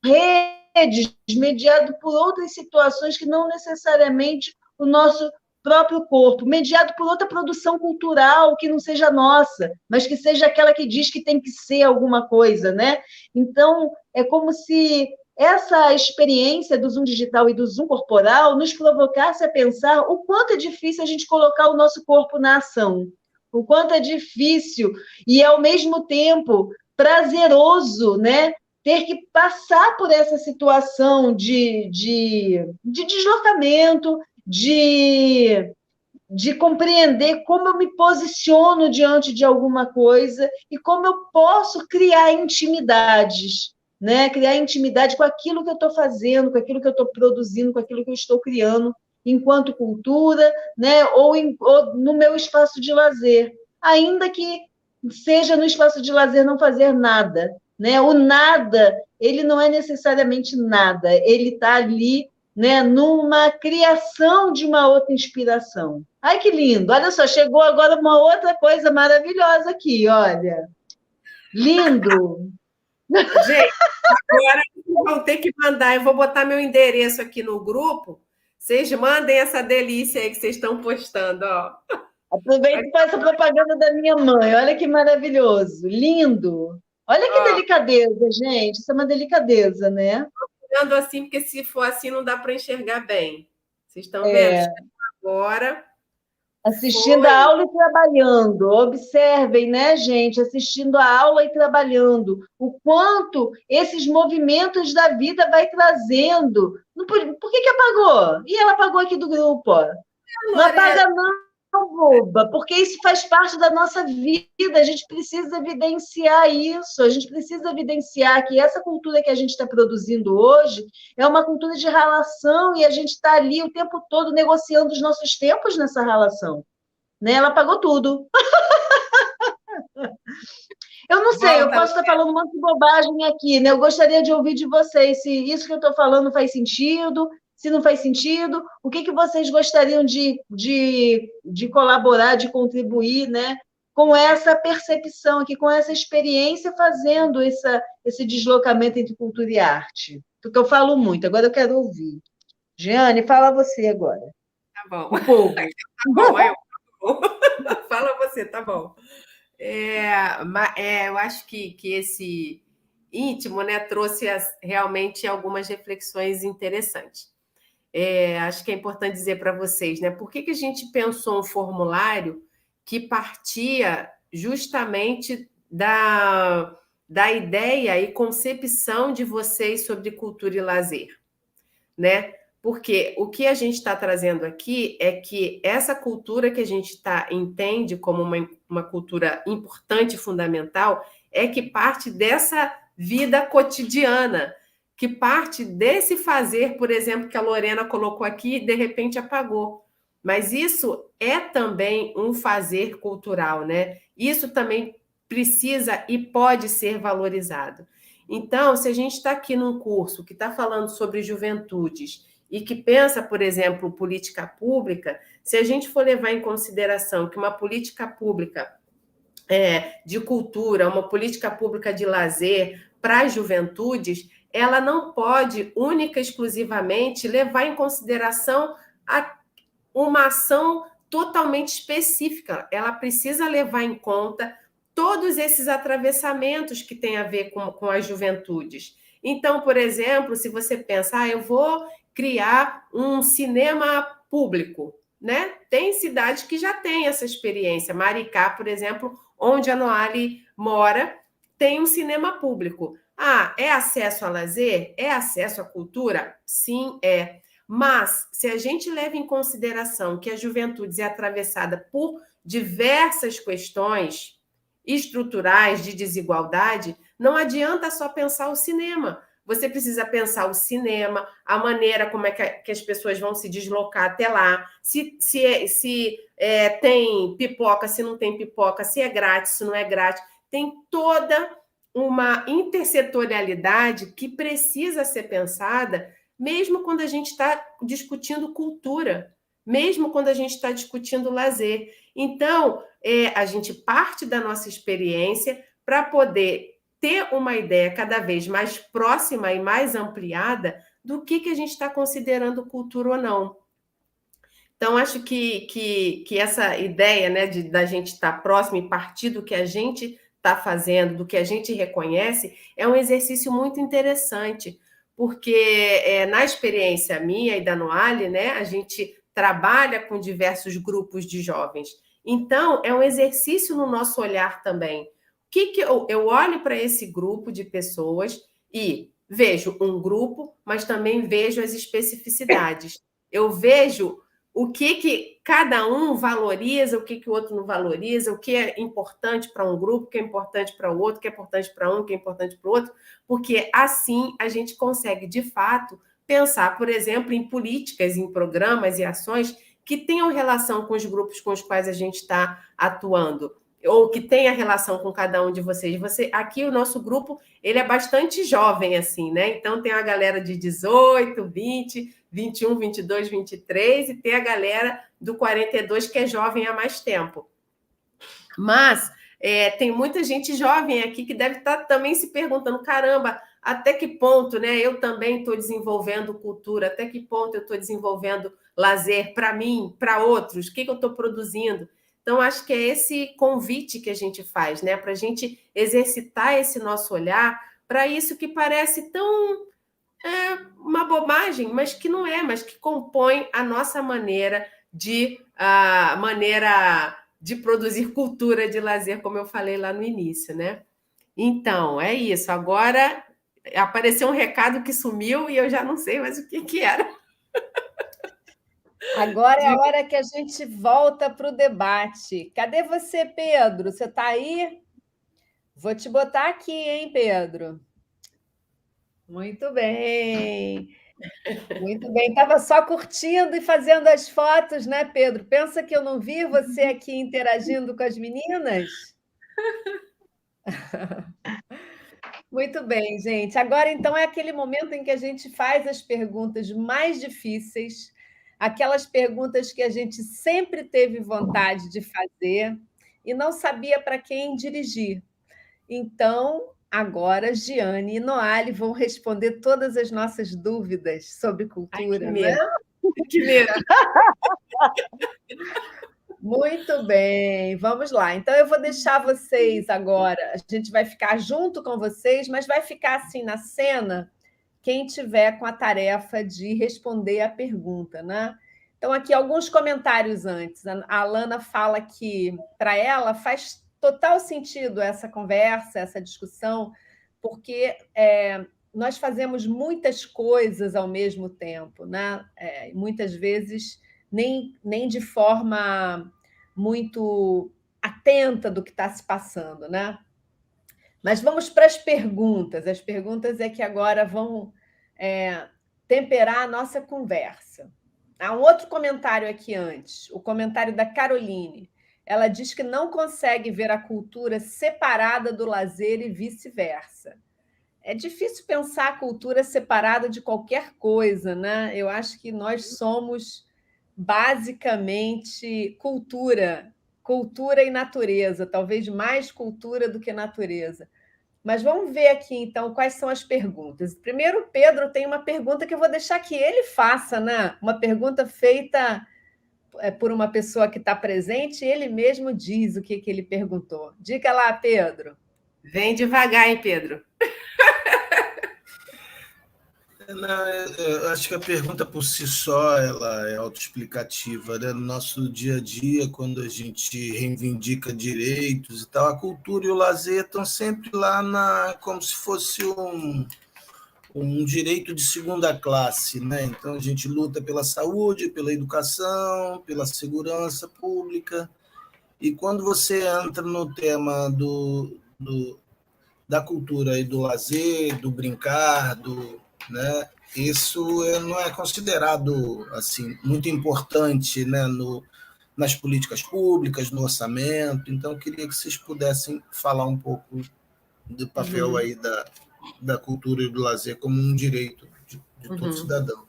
redes, mediado por outras situações que não necessariamente o nosso próprio corpo, mediado por outra produção cultural que não seja nossa, mas que seja aquela que diz que tem que ser alguma coisa, né? Então, é como se essa experiência do zoom digital e do zoom corporal nos provocasse a pensar o quanto é difícil a gente colocar o nosso corpo na ação, o quanto é difícil e, ao mesmo tempo, prazeroso, né? Ter que passar por essa situação de deslocamento, de compreender como eu me posiciono diante de alguma coisa e como eu posso criar intimidades, né? Criar intimidade com aquilo que eu estou fazendo, com aquilo que eu estou produzindo, com aquilo que eu estou criando, enquanto cultura, né? ou no meu espaço de lazer, ainda que seja no espaço de lazer não fazer nada, né? O nada, ele não é necessariamente nada, ele está ali, né? Numa criação de uma outra inspiração. Ai, que lindo! Olha só, chegou agora uma outra coisa maravilhosa aqui, olha. Lindo! Gente, agora vão ter que mandar, eu vou botar meu endereço aqui no grupo, vocês mandem essa delícia aí que vocês estão postando, ó. Aproveita e faz essa propaganda da minha mãe, olha que maravilhoso, lindo! Olha que delicadeza, gente, isso é uma delicadeza, né? Estou olhando assim, porque se for assim não dá para enxergar bem. Vocês estão vendo? Agora... Assistindo a aula e trabalhando. Observem, né, gente? Assistindo a aula e trabalhando. O quanto esses movimentos da vida vai trazendo. Por que apagou? E ela apagou aqui do grupo. Ó. Não apaga, não. boba, porque isso faz parte da nossa vida, a gente precisa evidenciar isso, a gente precisa evidenciar que essa cultura que a gente está produzindo hoje é uma cultura de relação e a gente está ali o tempo todo negociando os nossos tempos nessa relação. Né? Ela pagou tudo. Eu não sei, eu posso estar falando um monte de bobagem aqui, né? Eu gostaria de ouvir de vocês se isso que eu estou falando faz sentido, se não faz sentido, o que vocês gostariam de colaborar, de contribuir, né? Com essa percepção aqui, com essa experiência, fazendo esse deslocamento entre cultura e arte. Porque eu falo muito, agora eu quero ouvir. Jeane, fala você agora. Tá bom. Um pouco. Tá bom, fala você, tá bom. Eu acho que esse íntimo, né, trouxe realmente algumas reflexões interessantes. Acho que é importante dizer para vocês, né, por que a gente pensou um formulário que partia justamente da ideia e concepção de vocês sobre cultura e lazer, né? Porque o que a gente está trazendo aqui é que essa cultura que a gente entende como uma cultura importante e fundamental é que parte dessa vida cotidiana, que parte desse fazer, por exemplo, que a Lorena colocou aqui e de repente apagou. Mas isso é também um fazer cultural, né? Isso também precisa e pode ser valorizado. Então, se a gente está aqui num curso que está falando sobre juventudes e que pensa, por exemplo, política pública, se a gente for levar em consideração que uma política pública de cultura, uma política pública de lazer para as juventudes, ela não pode única e exclusivamente levar em consideração uma ação totalmente específica. Ela precisa levar em conta todos esses atravessamentos que têm a ver com as juventudes. Então, por exemplo, se você pensa, eu vou criar um cinema público, né? Tem cidades que já têm essa experiência. Maricá, por exemplo, onde a Noale mora, tem um cinema público. É acesso a lazer? É acesso à cultura? Sim, é. Mas, se a gente leva em consideração que a juventude é atravessada por diversas questões estruturais de desigualdade, não adianta só pensar o cinema. Você precisa pensar o cinema, a maneira como é que as pessoas vão se deslocar até lá, se tem pipoca, se não tem pipoca, se é grátis, se não é grátis. Tem toda uma intersetorialidade que precisa ser pensada, mesmo quando a gente está discutindo cultura, mesmo quando a gente está discutindo lazer. Então, a gente parte da nossa experiência para poder ter uma ideia cada vez mais próxima e mais ampliada do que a gente está considerando cultura ou não. Então, acho que essa ideia, né, da gente estar próximo e partir do que a gente está fazendo, do que a gente reconhece, é um exercício muito interessante, porque na experiência minha e da Noale, né, a gente trabalha com diversos grupos de jovens. Então, é um exercício no nosso olhar também. Que eu olho para esse grupo de pessoas e vejo um grupo, mas também vejo as especificidades. Eu vejo o que cada um valoriza, o que o outro não valoriza, o que é importante para um grupo, o que é importante para o outro, o que é importante para um, o que é importante para o outro, porque assim a gente consegue, de fato, pensar, por exemplo, em políticas, em programas e ações que tenham relação com os grupos com os quais a gente está atuando, ou que tenha relação com cada um de vocês. Aqui o nosso grupo, ele é bastante jovem, assim, né? Então tem a galera de 18, 20, 21, 22, 23, e tem a galera do 42 que é jovem há mais tempo. Mas tem muita gente jovem aqui que deve estar também se perguntando, caramba, até que ponto, né? Eu também estou desenvolvendo cultura, até que ponto eu estou desenvolvendo lazer para mim, para outros, o que eu estou produzindo? Então, acho que é esse convite que a gente faz, né? Para a gente exercitar esse nosso olhar para isso que parece tão uma bobagem, mas que não é, mas que compõe a nossa maneira de produzir cultura de lazer, como eu falei lá no início, né? Então, é isso. Agora apareceu um recado que sumiu e eu já não sei mais o que era. Agora é a hora que a gente volta para o debate. Cadê você, Pedro? Você está aí? Vou te botar aqui, hein, Pedro? Muito bem. Muito bem. Estava só curtindo e fazendo as fotos, né, Pedro? Pensa que eu não vi você aqui interagindo com as meninas? Muito bem, gente. Agora, então, é aquele momento em que a gente faz as perguntas mais difíceis, aquelas perguntas que a gente sempre teve vontade de fazer e não sabia para quem dirigir. Então, agora, Giane e Noale vão responder todas as nossas dúvidas sobre cultura, Ai, que né? medo. Que medo. Muito bem, vamos lá. Então, eu vou deixar vocês agora. A gente vai ficar junto com vocês, mas vai ficar assim na cena quem tiver com a tarefa de responder a pergunta, né? Então, aqui alguns comentários antes. A Alana fala que, para ela, faz total sentido essa conversa, essa discussão, porque nós fazemos muitas coisas ao mesmo tempo, né? Muitas vezes nem de forma muito atenta do que está se passando, né? Mas vamos para as perguntas. As perguntas é que agora vão temperar a nossa conversa. Há um outro comentário aqui antes, o comentário da Caroline. Ela diz que não consegue ver a cultura separada do lazer e vice-versa. É difícil pensar a cultura separada de qualquer coisa, né? Eu acho que nós somos basicamente cultura e natureza, talvez mais cultura do que natureza. Mas vamos ver aqui, então, quais são as perguntas. Primeiro, o Pedro tem uma pergunta que eu vou deixar que ele faça, né? Uma pergunta feita por uma pessoa que está presente, e ele mesmo diz o que ele perguntou. Diga lá, Pedro. Vem devagar, hein, Pedro? Não, eu acho que a pergunta por si só ela é autoexplicativa, né? No nosso dia a dia, quando a gente reivindica direitos e tal, a cultura e o lazer estão sempre lá como se fosse um direito de segunda classe, né? Então a gente luta pela saúde, pela educação, pela segurança pública, e quando você entra no tema da cultura e do lazer, do brincar, né? Isso não é considerado assim muito importante, né? Nas políticas públicas, no orçamento. Então, eu queria que vocês pudessem falar um pouco do papel aí da cultura e do lazer como um direito de todo cidadão.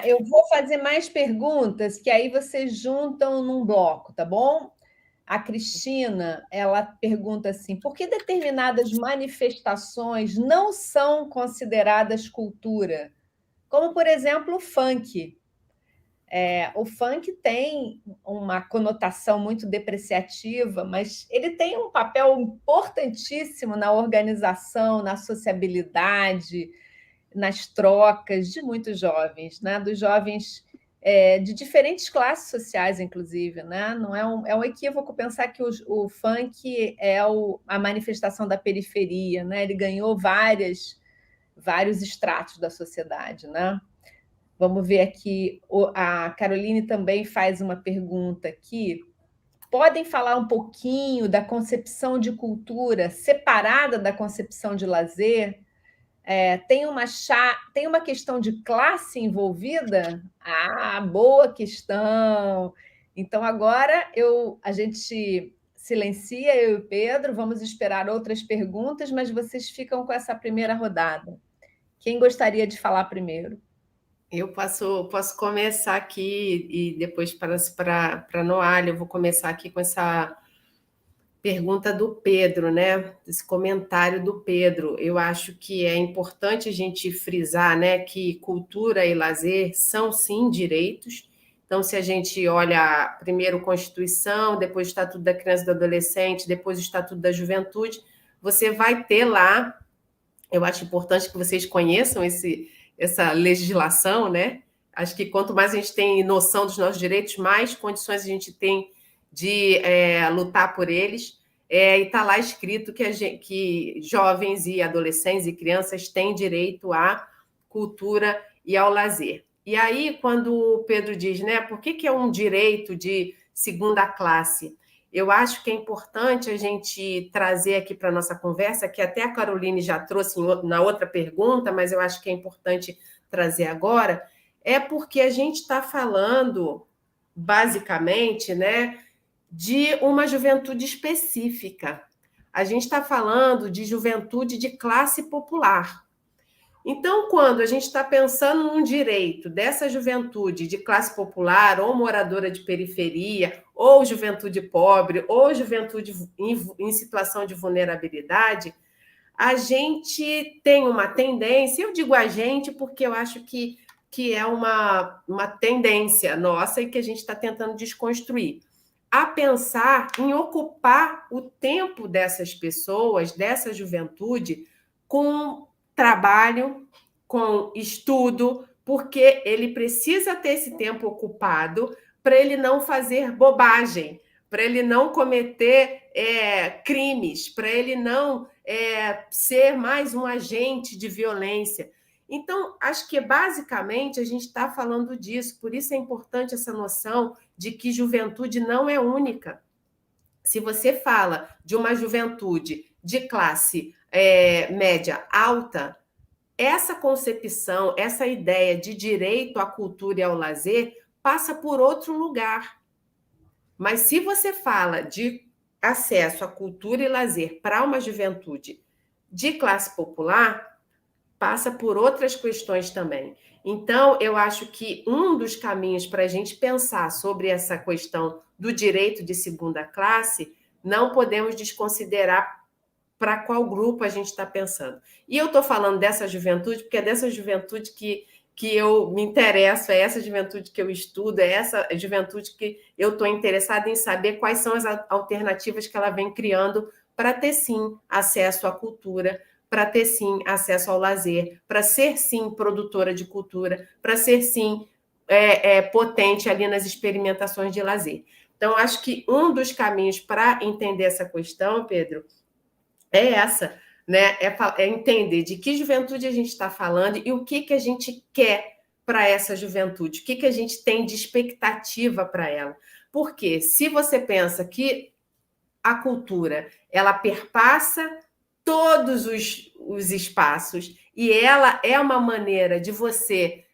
Eu vou fazer mais perguntas, que aí vocês juntam num bloco, tá bom? A Cristina, ela pergunta assim: por que determinadas manifestações não são consideradas cultura? Como, por exemplo, o funk. O funk tem uma conotação muito depreciativa, mas ele tem um papel importantíssimo na organização, na sociabilidade, nas trocas de muitos jovens, né? Dos jovens de diferentes classes sociais, inclusive, né? Não é um equívoco pensar que o funk é a manifestação da periferia, né? Ele ganhou vários estratos da sociedade, né? Vamos ver aqui, a Caroline também faz uma pergunta aqui. Podem falar um pouquinho da concepção de cultura separada da concepção de lazer? Tem uma questão de classe envolvida? Ah, boa questão! Então, agora a gente silencia, eu e o Pedro, vamos esperar outras perguntas, mas vocês ficam com essa primeira rodada. Quem gostaria de falar primeiro? Eu posso começar aqui e depois para a Noale, eu vou começar aqui com essa pergunta do Pedro, né? Esse comentário do Pedro. Eu acho que é importante a gente frisar, né, que cultura e lazer são sim direitos. Então, se a gente olha primeiro Constituição, depois o Estatuto da Criança e do Adolescente, depois o Estatuto da Juventude, você vai ter lá. Eu acho importante que vocês conheçam essa legislação, né? Acho que quanto mais a gente tem noção dos nossos direitos, mais condições a gente tem de lutar por eles. E está lá escrito que jovens e adolescentes e crianças têm direito à cultura e ao lazer. E aí, quando o Pedro diz, né, por que é um direito de segunda classe? Eu acho que é importante a gente trazer aqui para a nossa conversa, que até a Caroline já trouxe na outra pergunta, mas eu acho que é importante trazer agora, é porque a gente está falando, basicamente, né, de uma juventude específica. A gente está falando de juventude de classe popular. Então, quando a gente está pensando num direito dessa juventude de classe popular, ou moradora de periferia, ou juventude pobre, ou juventude em situação de vulnerabilidade, a gente tem uma tendência, eu digo a gente porque eu acho que é uma tendência nossa e que a gente está tentando desconstruir, a pensar em ocupar o tempo dessas pessoas, dessa juventude, com trabalho, com estudo, porque ele precisa ter esse tempo ocupado para ele não fazer bobagem, para ele não cometer crimes, para ele não ser mais um agente de violência. Então, acho que basicamente a gente está falando disso, por isso é importante essa noção de que juventude não é única. Se você fala de uma juventude de classe média alta, essa concepção, essa ideia de direito à cultura e ao lazer passa por outro lugar. Mas se você fala de acesso à cultura e lazer para uma juventude de classe popular, passa por outras questões também. Então, eu acho que um dos caminhos para a gente pensar sobre essa questão do direito de segunda classe, não podemos desconsiderar para qual grupo a gente está pensando. E eu estou falando dessa juventude, porque é dessa juventude que eu me interesso, é essa juventude que eu estudo, é essa juventude que eu estou interessada em saber quais são as alternativas que ela vem criando para ter, sim, acesso à cultura, para ter, sim, acesso ao lazer, para ser, sim, produtora de cultura, para ser, sim, potente ali nas experimentações de lazer. Então, acho que um dos caminhos para entender essa questão, Pedro, é essa, né? É entender de que juventude a gente está falando e o que a gente quer para essa juventude, o que a gente tem de expectativa para ela. Porque se você pensa que a cultura ela perpassa todos os espaços e ela é uma maneira de você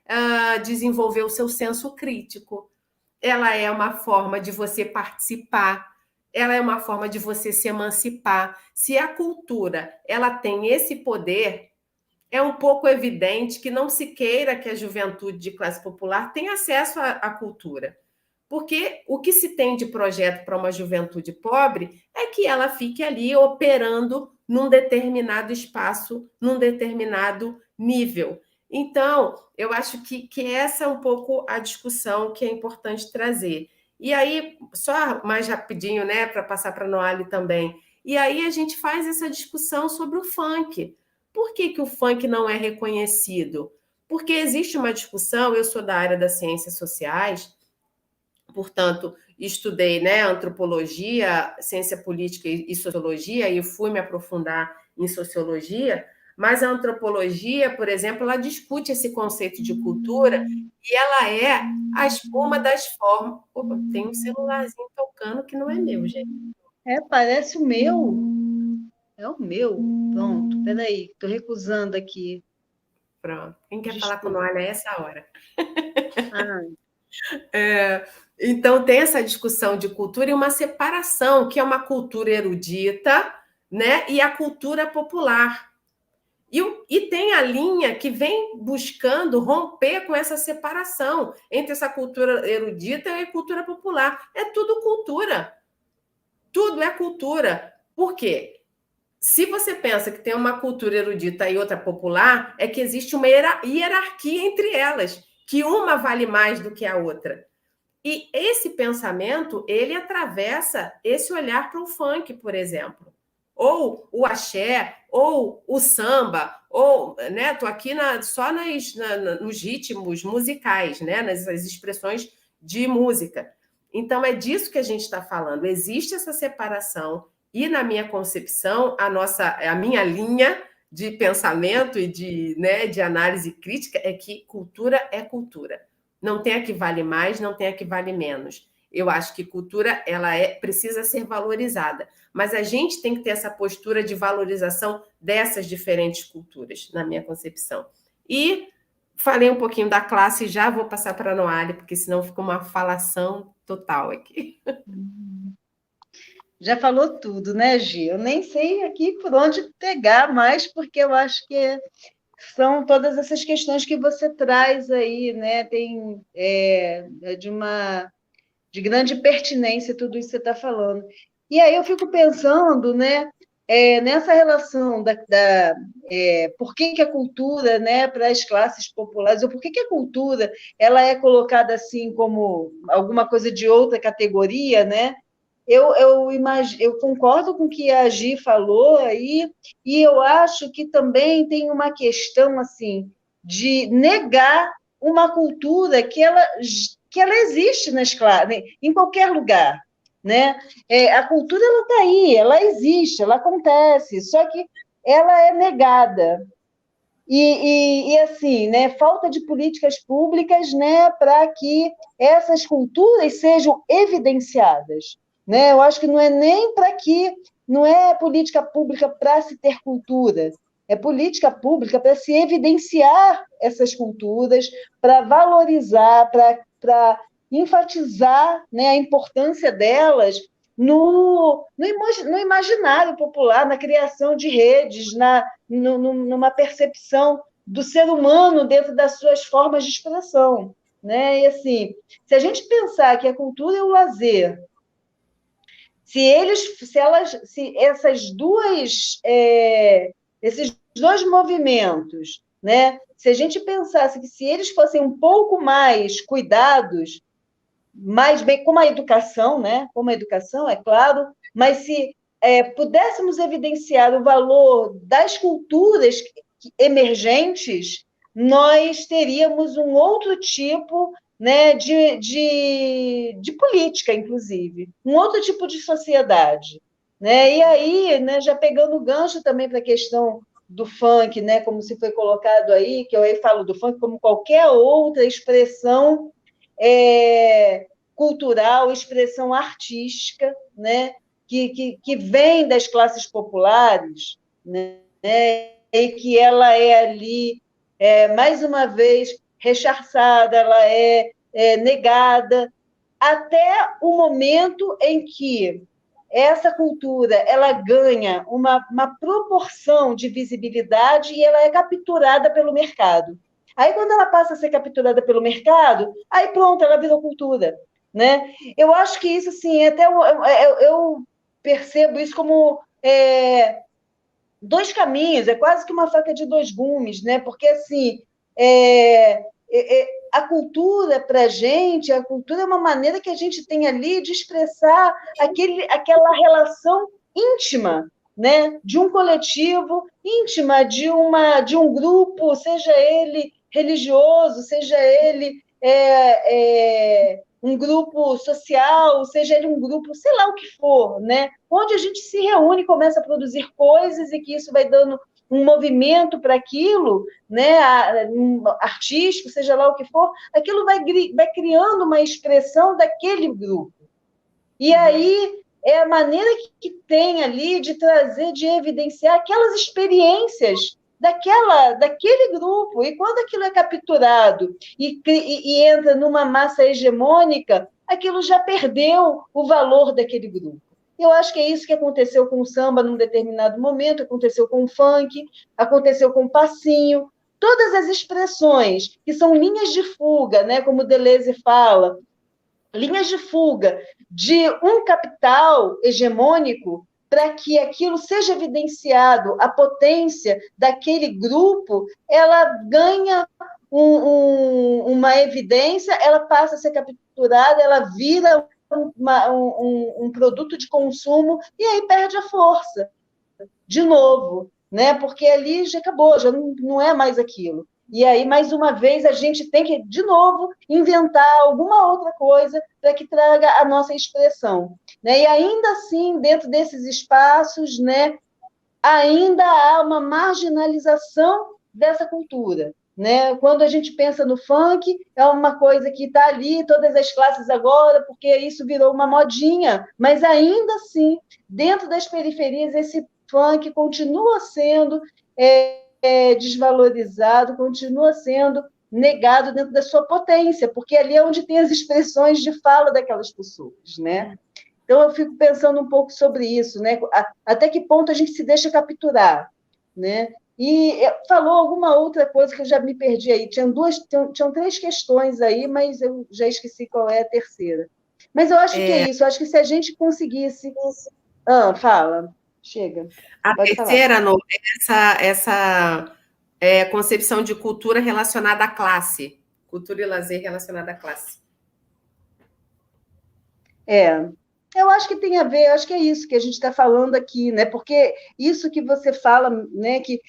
desenvolver o seu senso crítico, ela é uma forma de você participar, ela é uma forma de você se emancipar. Se a cultura ela tem esse poder, é um pouco evidente que não se queira que a juventude de classe popular tenha acesso à cultura. Porque o que se tem de projeto para uma juventude pobre é que ela fique ali operando num determinado espaço, num determinado nível. Então, eu acho que essa é um pouco a discussão que é importante trazer. E aí, só mais rapidinho, né, para passar para a Noale também. E aí a gente faz essa discussão sobre o funk. Por que o funk não é reconhecido? Porque existe uma discussão, eu sou da área das ciências sociais, portanto, estudei, né, antropologia, ciência política e sociologia, e fui me aprofundar em sociologia, mas a antropologia, por exemplo, ela discute esse conceito de cultura e ela é a espuma das formas. Opa, tem um celularzinho tocando que não é meu, gente. Parece o meu. É o meu. Pronto, peraí, estou recusando aqui. Pronto. Quem quer falar com nós é essa hora. Ah. Então, tem essa discussão de cultura e uma separação, que é uma cultura erudita, né, e a cultura popular. E tem a linha que vem buscando romper com essa separação entre essa cultura erudita e a cultura popular. É tudo cultura. Tudo é cultura. Por quê? Se você pensa que tem uma cultura erudita e outra popular, é que existe uma hierarquia entre elas, que uma vale mais do que a outra. E esse pensamento, ele atravessa esse olhar para o funk, por exemplo. Ou o axé, ou o samba, ou, né, estou aqui só nos ritmos musicais, né, nas expressões de música. Então, é disso que a gente está falando. Existe essa separação, e na minha concepção, a minha linha de pensamento e de análise crítica é que cultura é cultura. Não tem a que vale mais, não tem a que vale menos. Eu acho que cultura precisa ser valorizada, mas a gente tem que ter essa postura de valorização dessas diferentes culturas, na minha concepção. E falei um pouquinho da classe, já vou passar para a Noale, porque senão fica uma falação total aqui. Já falou tudo, né, Gi? Eu nem sei aqui por onde pegar mais, porque eu acho que são todas essas questões que você traz aí, né? Tem de grande pertinência tudo isso que você está falando. E aí eu fico pensando, né, nessa relação por que a cultura, né, para as classes populares, ou por que a cultura ela é colocada assim como alguma coisa de outra categoria, né? Eu concordo com o que a Gi falou aí, e eu acho que também tem uma questão assim de negar uma cultura que ela existe em qualquer lugar, né? A cultura ela está aí, ela existe, ela acontece, só que ela é negada. E assim, né, falta de políticas públicas, né, para que essas culturas sejam evidenciadas, né? Eu acho que não é nem para que não é política pública para se ter cultura, é política pública para se evidenciar essas culturas, para valorizar, para enfatizar, né, a importância delas no imaginário popular, na criação de redes, numa percepção do ser humano dentro das suas formas de expressão, né? E assim, se a gente pensar que a cultura e o lazer, esses dois movimentos, né? Se a gente pensasse que se eles fossem um pouco mais cuidados, mais bem como a educação, né? Como a educação, é claro, mas se pudéssemos evidenciar o valor das culturas emergentes, nós teríamos um outro tipo, né, de política, inclusive, um outro tipo de sociedade, né? E aí, né, já pegando o gancho também para a questão do funk, né, como se foi colocado aí, que eu aí falo do funk como qualquer outra expressão cultural, expressão artística, né, que vem das classes populares, né, e que ela é ali, mais uma vez, rechaçada, ela é negada, até o momento em que essa cultura ela ganha uma proporção de visibilidade e ela é capturada pelo mercado. Aí, quando ela passa a ser capturada pelo mercado, aí pronto, ela virou cultura, né? Eu acho que isso, assim, até eu percebo isso como dois caminhos, é quase que uma faca de dois gumes, né? Porque, assim, a cultura, para a gente, a cultura é uma maneira que a gente tem ali de expressar aquela relação íntima, né? De um coletivo, íntima de um grupo, seja ele religioso, seja ele um grupo social, seja ele um grupo, sei lá o que for, né? Onde a gente se reúne e começa a produzir coisas e que isso vai dando um movimento para aquilo, né, artístico, seja lá o que for, aquilo vai criando uma expressão daquele grupo. E aí é a maneira que tem ali de trazer, de evidenciar aquelas experiências daquele grupo. E quando aquilo é capturado e entra numa massa hegemônica, aquilo já perdeu o valor daquele grupo. Eu acho que é isso que aconteceu com o samba num determinado momento, aconteceu com o funk, aconteceu com o passinho. Todas as expressões que são linhas de fuga, né, como Deleuze fala, linhas de fuga de um capital hegemônico para que aquilo seja evidenciado, a potência daquele grupo, ela ganha uma evidência, ela passa a ser capturada, ela vira um produto de consumo e aí perde a força, de novo, né? Porque ali já acabou, já não é mais aquilo. E aí, mais uma vez, a gente tem que, de novo, inventar alguma outra coisa para que traga a nossa expressão. Né? E ainda assim, dentro desses espaços, né, ainda há uma marginalização dessa cultura. Né? Quando a gente pensa no funk, é uma coisa que está ali, todas as classes agora, porque isso virou uma modinha, mas ainda assim, dentro das periferias, esse funk continua sendo desvalorizado, continua sendo negado dentro da sua potência, porque ali é onde tem as expressões de fala daquelas pessoas. Né? Então, eu fico pensando um pouco sobre isso, né? Até que ponto a gente se deixa capturar, né? E falou alguma outra coisa que eu já me perdi aí. Tinham 3 questões aí, mas eu já esqueci qual é a terceira. Mas eu acho que é isso. Eu acho que se a gente conseguisse... fala. Chega. A Pode terceira, falar. essa concepção de cultura relacionada à classe. Cultura e lazer relacionada à classe. Eu acho que tem a ver, eu acho que é isso que a gente está falando aqui, né? Porque isso que você fala, né, que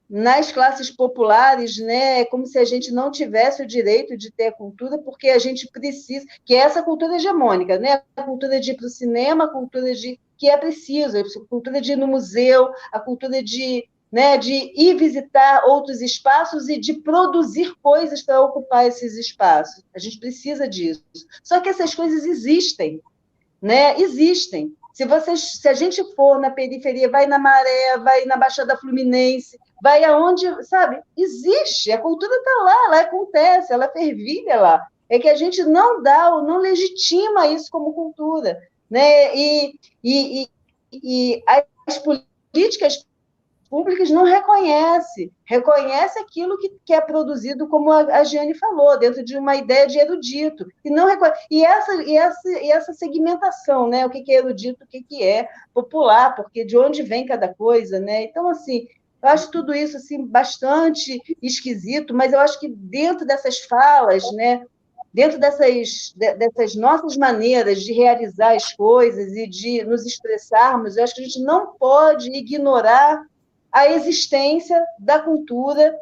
nas classes populares, né, é como se a gente não tivesse o direito de ter cultura, porque a gente precisa, que é essa cultura hegemônica, né? A cultura de ir para o cinema, a cultura de que é preciso, a cultura de ir no museu, a cultura de ir visitar outros espaços e de produzir coisas para ocupar esses espaços. A gente precisa disso. Só que essas coisas existem, né? Existem. Se a gente for na periferia, vai na Maré, vai na Baixada Fluminense, vai aonde, sabe? Existe, a cultura está lá, ela acontece, ela fervilha lá. É que a gente não dá ou não legitima isso como cultura, né? E as políticas públicas não reconhece aquilo que é produzido, como a Giane falou, dentro de uma ideia de erudito. E, não essa segmentação, né? O que é erudito, o que é popular, porque de onde vem cada coisa, né? Então, assim, eu acho tudo isso assim, bastante esquisito, mas eu acho que dentro dessas falas, né? Dentro dessas nossas maneiras de realizar as coisas e de nos expressarmos, eu acho que a gente não pode ignorar a existência da cultura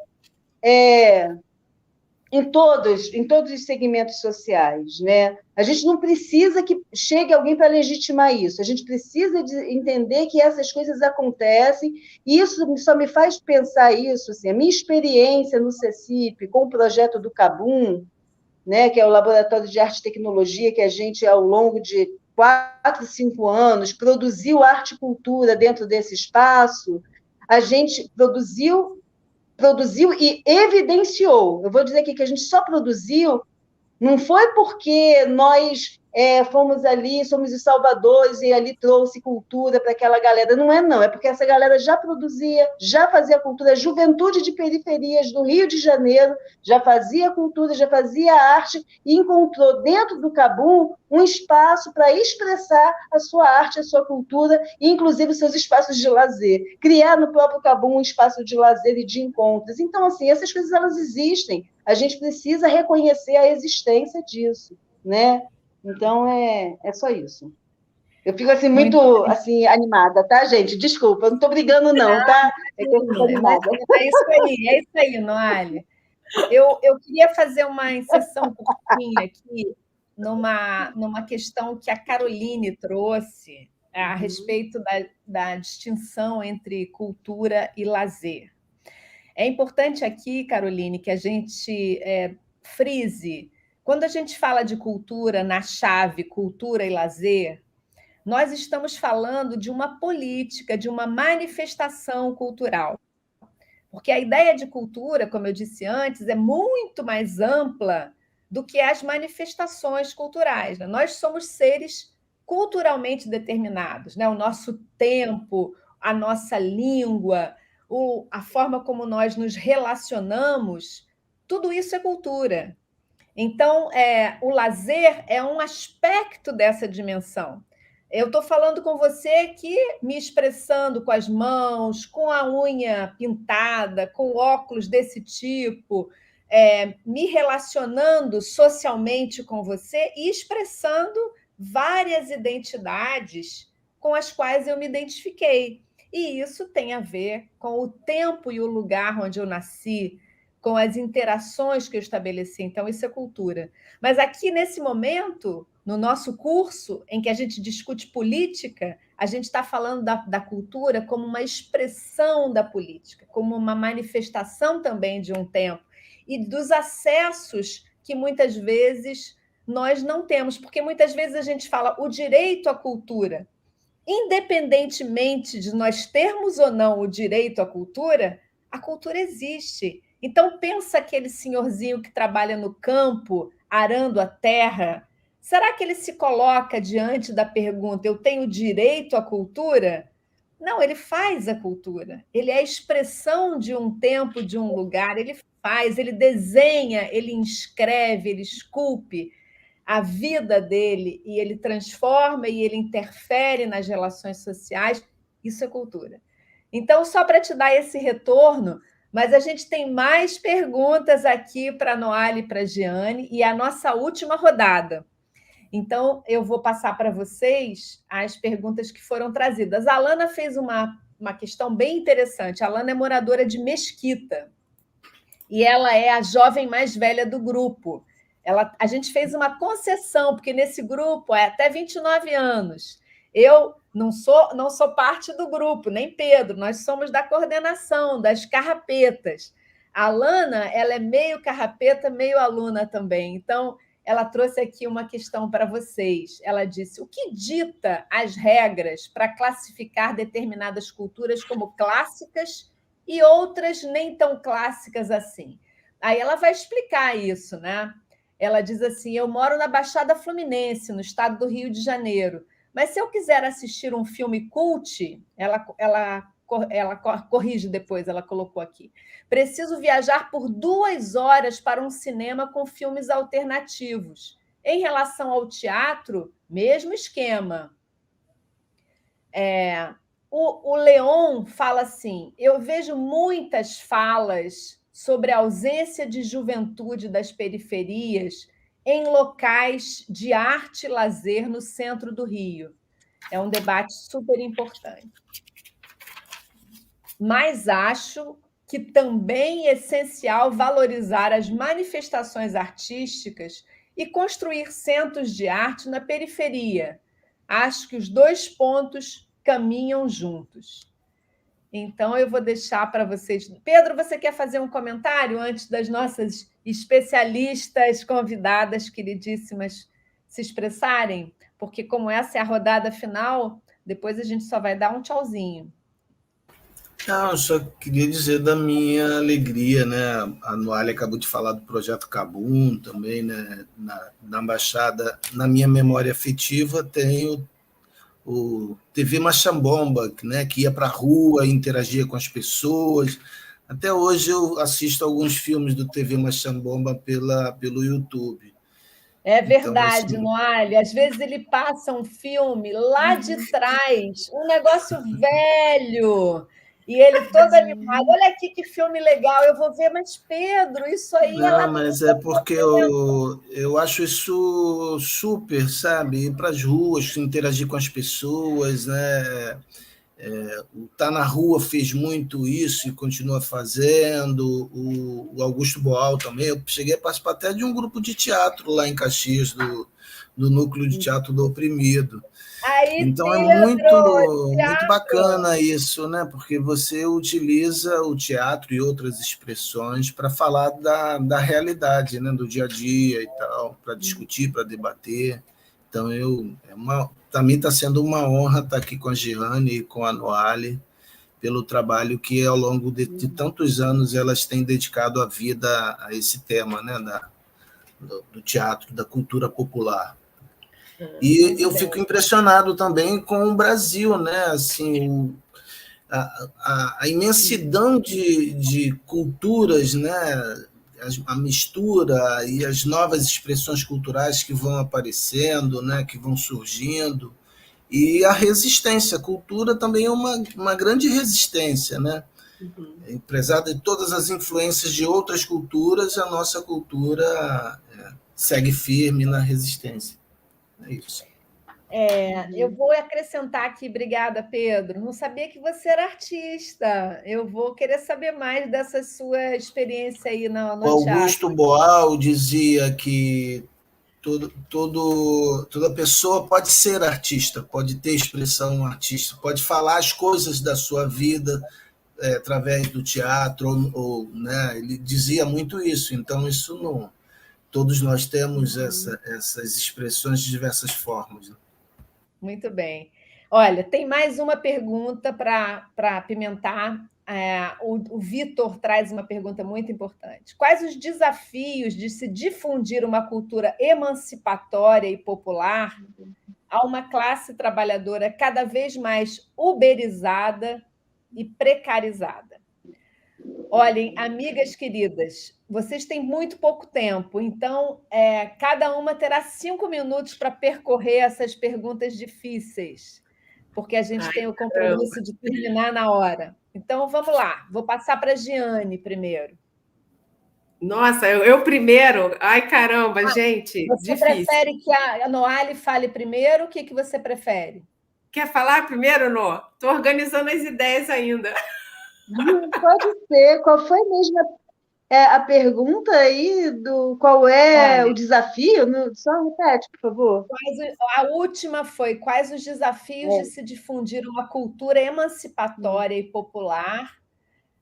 em todos os segmentos sociais. Né? A gente não precisa que chegue alguém para legitimar isso, a gente precisa de entender que essas coisas acontecem, e isso só me faz pensar isso, assim, a minha experiência no CECIP, com o projeto do CABUM, né, que é o Laboratório de Arte e Tecnologia, que a gente, ao longo de 4, 5 anos, produziu arte e cultura dentro desse espaço, a gente produziu e evidenciou. Eu vou dizer aqui que a gente só produziu, não foi porque nós fomos ali, somos os salvadores e ali trouxe cultura para aquela galera. Não, é porque essa galera já produzia, já fazia cultura. A juventude de periferias do Rio de Janeiro já fazia cultura, já fazia arte e encontrou dentro do CABUM um espaço para expressar a sua arte, a sua cultura, e inclusive os seus espaços de lazer. Criar no próprio CABUM um espaço de lazer e de encontros. Então, assim, essas coisas elas existem. A gente precisa reconhecer a existência disso, né? Então, é só isso. Eu fico assim, muito assim, animada, tá, gente? Desculpa, eu não estou brigando, não, tá? É que eu fico animada. É isso aí, Noale. Eu queria fazer uma inserção curtinha aqui numa questão que a Caroline trouxe a respeito da distinção entre cultura e lazer. É importante aqui, Caroline, que a gente frise, quando a gente fala de cultura na chave cultura e lazer, nós estamos falando de uma política, de uma manifestação cultural. Porque a ideia de cultura, como eu disse antes, é muito mais ampla do que as manifestações culturais. Né? Nós somos seres culturalmente determinados, né? O nosso tempo, a nossa língua, a forma como nós nos relacionamos, tudo isso é cultura. Então, o lazer é um aspecto dessa dimensão. Eu estou falando com você aqui, me expressando com as mãos, com a unha pintada, com óculos desse tipo, me relacionando socialmente com você e expressando várias identidades com as quais eu me identifiquei. E isso tem a ver com o tempo e o lugar onde eu nasci, com as interações que eu estabeleci. Então, isso é cultura. Mas aqui, nesse momento, no nosso curso, em que a gente discute política, a gente está falando da cultura como uma expressão da política, como uma manifestação também de um tempo, e dos acessos que muitas vezes nós não temos, porque muitas vezes a gente fala o direito à cultura. Independentemente de nós termos ou não o direito à cultura, a cultura existe. Então, pensa aquele senhorzinho que trabalha no campo, arando a terra. Será que ele se coloca diante da pergunta: eu tenho direito à cultura? Não, ele faz a cultura. Ele é a expressão de um tempo, de um lugar. Ele faz, ele desenha, ele inscreve, ele esculpe a vida dele e ele transforma e ele interfere nas relações sociais. Isso é cultura. Então, só para te dar esse retorno, mas a gente tem mais perguntas aqui para a Noale e para a Giane, e a nossa última rodada. Então, eu vou passar para vocês as perguntas que foram trazidas. A Alana fez uma questão bem interessante. A Alana é moradora de Mesquita, e ela é a jovem mais velha do grupo. A gente fez uma concessão, porque nesse grupo é até 29 anos. Eu não sou parte do grupo, nem Pedro, nós somos da coordenação, das carrapetas. A Alana, ela é meio carrapeta, meio aluna também. Então, ela trouxe aqui uma questão para vocês. Ela disse: o que dita as regras para classificar determinadas culturas como clássicas e outras nem tão clássicas assim? Aí ela vai explicar isso, né? Ela diz assim: eu moro na Baixada Fluminense, no estado do Rio de Janeiro, mas se eu quiser assistir um filme cult, ela corrige depois, ela colocou aqui, preciso viajar por 2 horas para um cinema com filmes alternativos. Em relação ao teatro, mesmo esquema. O Leon fala assim: eu vejo muitas falas sobre a ausência de juventude das periferias em locais de arte e lazer no centro do Rio. É um debate super importante. Mas acho que também é essencial valorizar as manifestações artísticas e construir centros de arte na periferia. Acho que os 2 pontos caminham juntos. Então, eu vou deixar para vocês. Pedro, você quer fazer um comentário antes das nossas especialistas convidadas queridíssimas se expressarem? Porque, como essa é a rodada final, depois a gente só vai dar um tchauzinho. Não, eu só queria dizer da minha alegria, né? A Noale acabou de falar do projeto Cabum também, né? Na Baixada, na minha memória afetiva, tem o TV Machambomba, né? Que ia para a rua, interagia com as pessoas. Até hoje eu assisto alguns filmes do TV Machambomba pelo YouTube. É verdade, Então, assim, Noale. Às vezes ele passa um filme lá de trás, um negócio velho, e ele todo animado. Olha aqui que filme legal, eu vou ver, mas Pedro, isso aí é lá não, do mas é porque eu acho isso super, sabe? Ir para as ruas, interagir com as pessoas, né? O Tá na Rua fez muito isso e continua fazendo. O Augusto Boal também. Eu cheguei a participar até de um grupo de teatro lá em Caxias, do Núcleo de Teatro do Oprimido. Aí Então é sim, muito teatro. bacana isso, né? Porque você utiliza o teatro e outras expressões para falar da realidade, né? Do dia a dia e tal, para discutir, para debater. Então também está sendo uma honra estar aqui com a Giane e com a Noale, pelo trabalho que ao longo de tantos anos elas têm dedicado a vida a esse tema, né? Do teatro, da cultura popular. E eu fico impressionado também com o Brasil, né? Assim, a imensidão de culturas, né? A mistura e as novas expressões culturais que vão aparecendo, né? Que vão surgindo. E a resistência. A cultura também é uma grande resistência, né? Apesar de todas as influências de outras culturas, a nossa cultura segue firme na resistência. É isso. Eu vou acrescentar aqui, obrigada, Pedro. Não sabia que você era artista. Eu vou querer saber mais dessa sua experiência aí no O teatro. Augusto Boal dizia que toda pessoa pode ser artista, pode ter expressão artística, pode falar as coisas da sua vida através do teatro, né? Ele dizia muito isso, então isso não... Todos nós temos essas expressões de diversas formas. Muito bem. Olha, tem mais uma pergunta para apimentar. O Vitor traz uma pergunta muito importante. Quais os desafios de se difundir uma cultura emancipatória e popular a uma classe trabalhadora cada vez mais uberizada e precarizada? Olhem, amigas queridas, vocês têm muito pouco tempo, então cada uma terá 5 minutos para percorrer essas perguntas difíceis, porque a gente tem o compromisso de terminar na hora. Então, vamos lá. Vou passar para a Giane primeiro. Nossa, eu primeiro? Ai, caramba, gente, você difícil. Prefere que a Noale fale primeiro? O que você prefere? Quer falar primeiro, No? Estou organizando as ideias ainda. Pode ser. Qual foi mesmo a pergunta aí qual é o desafio? Só repete, por favor. A última foi: quais os desafios de se difundir uma cultura emancipatória e popular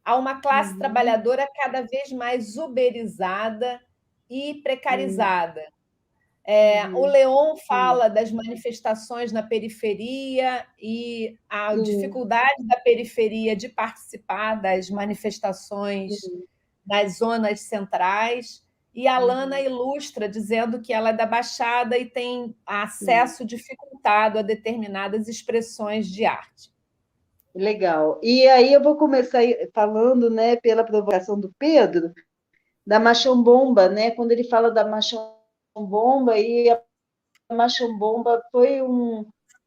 a uma classe trabalhadora cada vez mais uberizada e precarizada? O Leon fala das manifestações na periferia e a dificuldade da periferia de participar das manifestações nas zonas centrais, e a Lana ilustra dizendo que ela é da Baixada e tem acesso dificultado a determinadas expressões de arte. Legal. E aí eu vou começar falando, né, pela provocação do Pedro, da machombomba, né? Quando ele fala da machombomba, e a machombomba foi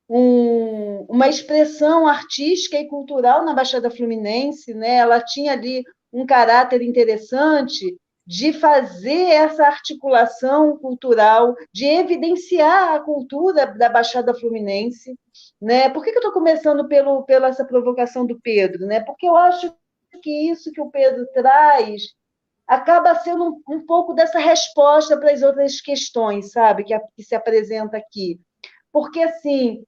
uma expressão artística e cultural na Baixada Fluminense, né? Ela tinha ali um caráter interessante de fazer essa articulação cultural, de evidenciar a cultura da Baixada Fluminense, né? Por que eu estou começando pela essa provocação do Pedro, né? Porque eu acho que isso que o Pedro traz acaba sendo um pouco dessa resposta para as outras questões, sabe, que se apresenta aqui. Porque, assim,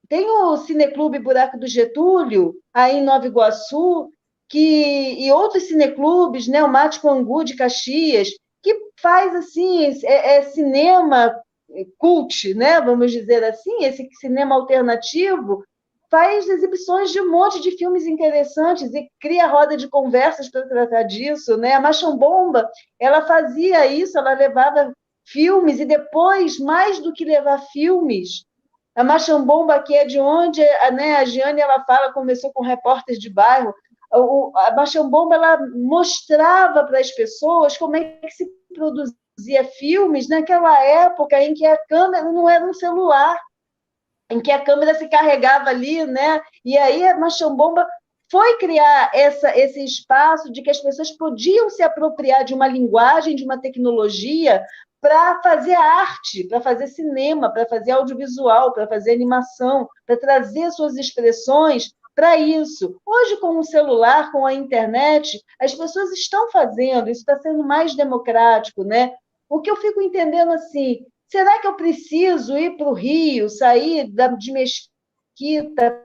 tem o Cineclube Buraco do Getúlio, aí em Nova Iguaçu, e outros cineclubes, né, o Mático Angu de Caxias, que faz, assim, cinema cult, né, vamos dizer assim, esse cinema alternativo, faz exibições de um monte de filmes interessantes e cria roda de conversas para tratar disso, né? A Machombomba, ela fazia isso, ela levava filmes e depois, mais do que levar filmes, a Machombomba, que é de onde, né, a Giane, ela fala, começou com repórteres de bairro, a Machombomba, ela mostrava para as pessoas como é que se produzia filmes naquela época em que a câmera não era um celular, em que a câmera se carregava ali, né? E aí a Machombomba foi criar esse espaço de que as pessoas podiam se apropriar de uma linguagem, de uma tecnologia para fazer arte, para fazer cinema, para fazer audiovisual, para fazer animação, para trazer suas expressões para isso. Hoje, com o celular, com a internet, as pessoas estão fazendo, isso está sendo mais democrático, né? O que eu fico entendendo assim, será que eu preciso ir para o Rio, sair de Mesquita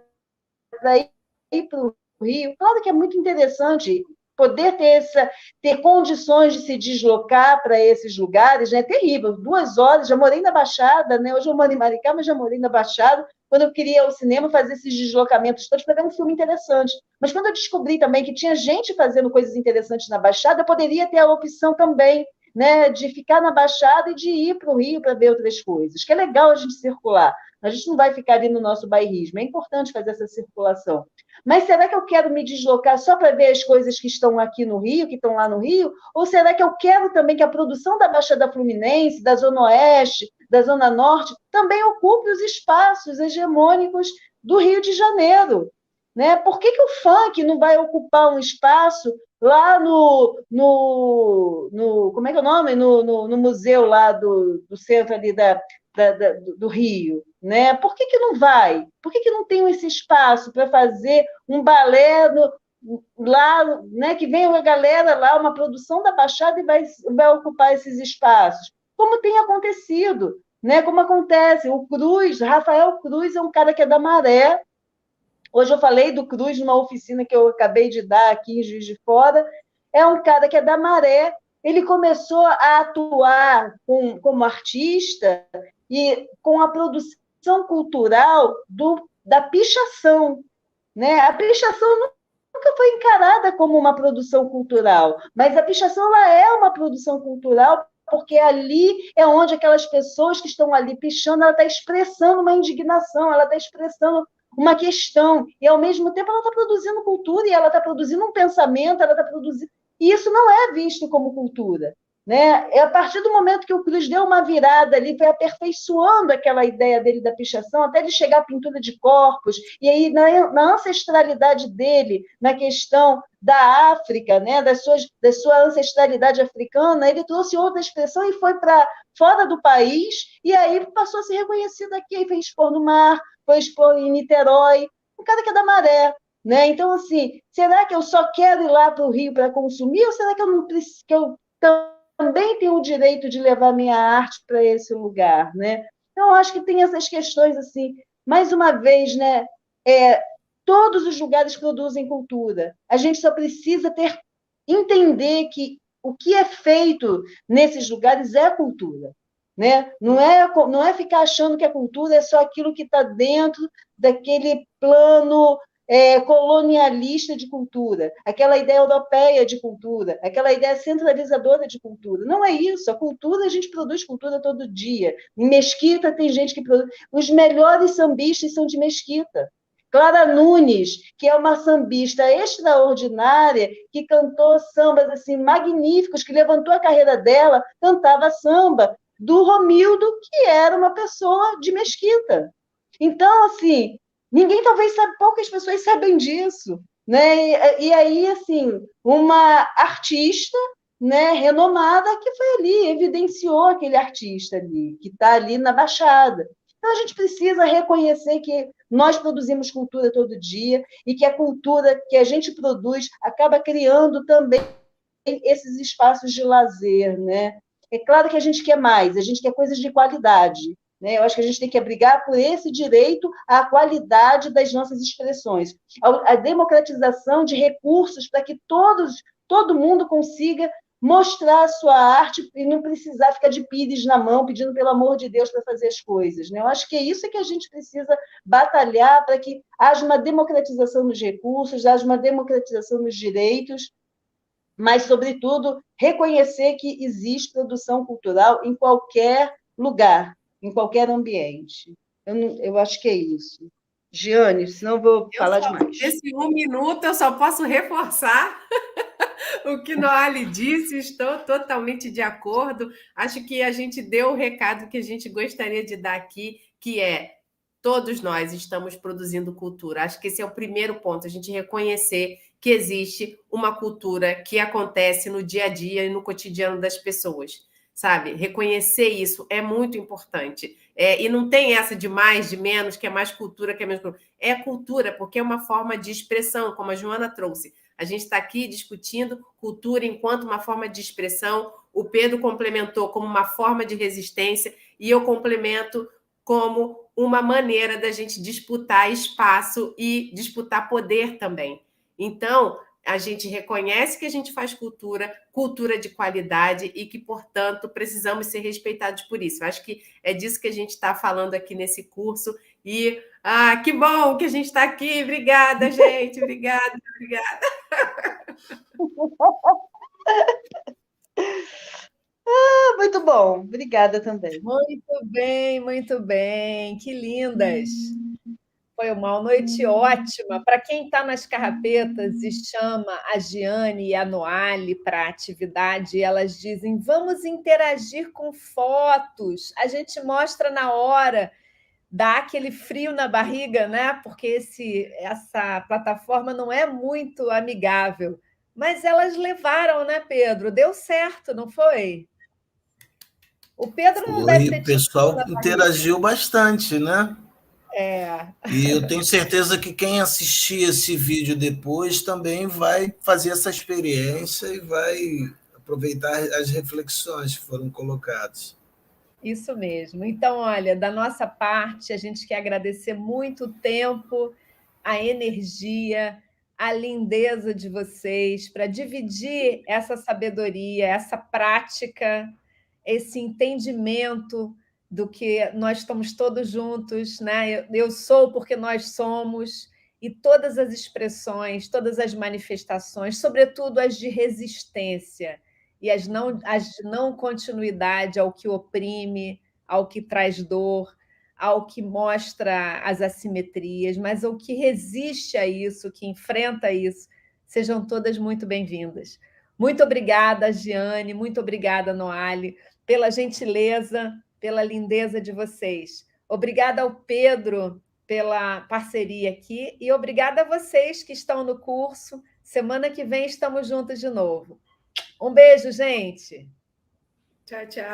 para ir para o Rio? Claro que é muito interessante poder ter condições de se deslocar para esses lugares, né? É terrível, 2 horas, já morei na Baixada, né? Hoje eu moro em Maricá, mas já morei na Baixada, quando eu queria ir ao cinema, fazer esses deslocamentos todos para ver um filme interessante. Mas quando eu descobri também que tinha gente fazendo coisas interessantes na Baixada, eu poderia ter a opção também, né, de ficar na Baixada e de ir para o Rio para ver outras coisas, que é legal a gente circular. A gente não vai ficar ali no nosso bairrismo, é importante fazer essa circulação. Mas será que eu quero me deslocar só para ver as coisas que estão aqui no Rio, que estão lá no Rio? Ou será que eu quero também que a produção da Baixada Fluminense, da Zona Oeste, da Zona Norte, também ocupe os espaços hegemônicos do Rio de Janeiro? Né? Por que o funk não vai ocupar um espaço lá como é que é o nome? No museu lá do centro ali do Rio, né? Por que não vai? Por que não tem esse espaço para fazer um balé lá, né? Que venha a galera lá, uma produção da Baixada e vai ocupar esses espaços? como tem acontecido, né? Como acontece. O Cruz, Rafael Cruz é um cara que é da Maré. Hoje eu falei do Cruz numa oficina que eu acabei de dar aqui em Juiz de Fora. É um cara que é da Maré. Ele começou a atuar como artista e com a produção cultural da pichação, né? A pichação nunca foi encarada como uma produção cultural, mas a pichação ela é uma produção cultural porque ali é onde aquelas pessoas que estão ali pichando, ela está expressando uma indignação, ela está expressando uma questão, e ao mesmo tempo ela está produzindo cultura, e ela está produzindo um pensamento, ela está produzindo... E isso não é visto como cultura. Né? É a partir do momento que o Cruz deu uma virada ali, foi aperfeiçoando aquela ideia dele da pichação, até ele chegar à pintura de corpos, e aí na ancestralidade dele, na questão da África, né? da sua ancestralidade africana, ele trouxe outra expressão e foi para fora do país, e aí passou a ser reconhecido aqui, foi expor no Mar, foi expor em Niterói, um cara que é da Maré. Né? Então, assim, será que eu só quero ir lá para o Rio para consumir, ou será que eu não preciso, que eu também tenho o direito de levar minha arte para esse lugar, né? Então, eu acho que tem essas questões, assim, mais uma vez, né? Todos os lugares produzem cultura. A gente só precisa entender que o que é feito nesses lugares é cultura, né? Não é ficar achando que a cultura é só aquilo que está dentro daquele plano colonialista de cultura, aquela ideia europeia de cultura, aquela ideia centralizadora de cultura. Não é isso. A cultura, a gente produz cultura todo dia. Em Mesquita tem gente que produz. Os melhores sambistas são de Mesquita. Clara Nunes, que é uma sambista extraordinária, que cantou sambas assim, magníficos, que levantou a carreira dela, cantava samba do Romildo, que era uma pessoa de Mesquita. Então, assim, talvez poucas pessoas sabem disso, né? E aí, assim, uma artista, né, renomada que foi ali, evidenciou aquele artista ali, que está ali na Baixada. Então, a gente precisa reconhecer que nós produzimos cultura todo dia e que a cultura que a gente produz acaba criando também esses espaços de lazer, né? É claro que a gente quer mais, a gente quer coisas de qualidade, né? Eu acho que a gente tem que brigar por esse direito à qualidade das nossas expressões, a democratização de recursos para que todo mundo consiga mostrar a sua arte e não precisar ficar de pires na mão, pedindo pelo amor de Deus para fazer as coisas. Né? Eu acho que é isso que a gente precisa batalhar para que haja uma democratização nos recursos, haja uma democratização nos direitos, mas, sobretudo, reconhecer que existe produção cultural em qualquer lugar, em qualquer ambiente. Eu acho que é isso. Giane, senão eu vou falar demais. Nesse 1 minuto, eu só posso reforçar o que Noale disse, estou totalmente de acordo. Acho que a gente deu o recado que a gente gostaria de dar aqui, que é todos nós estamos produzindo cultura. Acho que esse é o primeiro ponto, a gente reconhecer que existe uma cultura que acontece no dia a dia e no cotidiano das pessoas, sabe? Reconhecer isso é muito importante. E não tem essa de mais, de menos, que é mais cultura, que é menos cultura. É cultura, porque é uma forma de expressão, como a Joana trouxe. A gente está aqui discutindo cultura enquanto uma forma de expressão. O Pedro complementou como uma forma de resistência e eu complemento como uma maneira da gente disputar espaço e disputar poder também. Então, a gente reconhece que a gente faz cultura de qualidade e que, portanto, precisamos ser respeitados por isso. Eu acho que é disso que a gente está falando aqui nesse curso. E, que bom que a gente está aqui. Obrigada, gente. Obrigada. Muito bom. Obrigada também. Muito bem. Que lindas. Foi uma noite ótima. Para quem está nas carrapetas e chama a Giane e a Noale para a atividade, elas dizem: vamos interagir com fotos. A gente mostra na hora, dá aquele frio na barriga, né? Porque essa plataforma não é muito amigável. Mas elas levaram, né, Pedro? Deu certo, não foi? O Pedro não deve ter. O pessoal interagiu bastante, né? É. E eu tenho certeza que quem assistir esse vídeo depois também vai fazer essa experiência e vai aproveitar as reflexões que foram colocadas. Isso mesmo. Então, olha, da nossa parte, a gente quer agradecer muito o tempo, a energia, a lindeza de vocês para dividir essa sabedoria, essa prática, esse entendimento do que nós estamos todos juntos, né? Eu sou porque nós somos, e todas as expressões, todas as manifestações, sobretudo as de resistência e as de não continuidade ao que oprime, ao que traz dor, ao que mostra as assimetrias, mas ao que resiste a isso, que enfrenta isso. Sejam todas muito bem-vindas. Muito obrigada, Giane, muito obrigada, Noale, pela gentileza, pela lindeza de vocês. Obrigada ao Pedro pela parceria aqui e obrigada a vocês que estão no curso. Semana que vem estamos juntos de novo. Um beijo, gente. Tchau, tchau.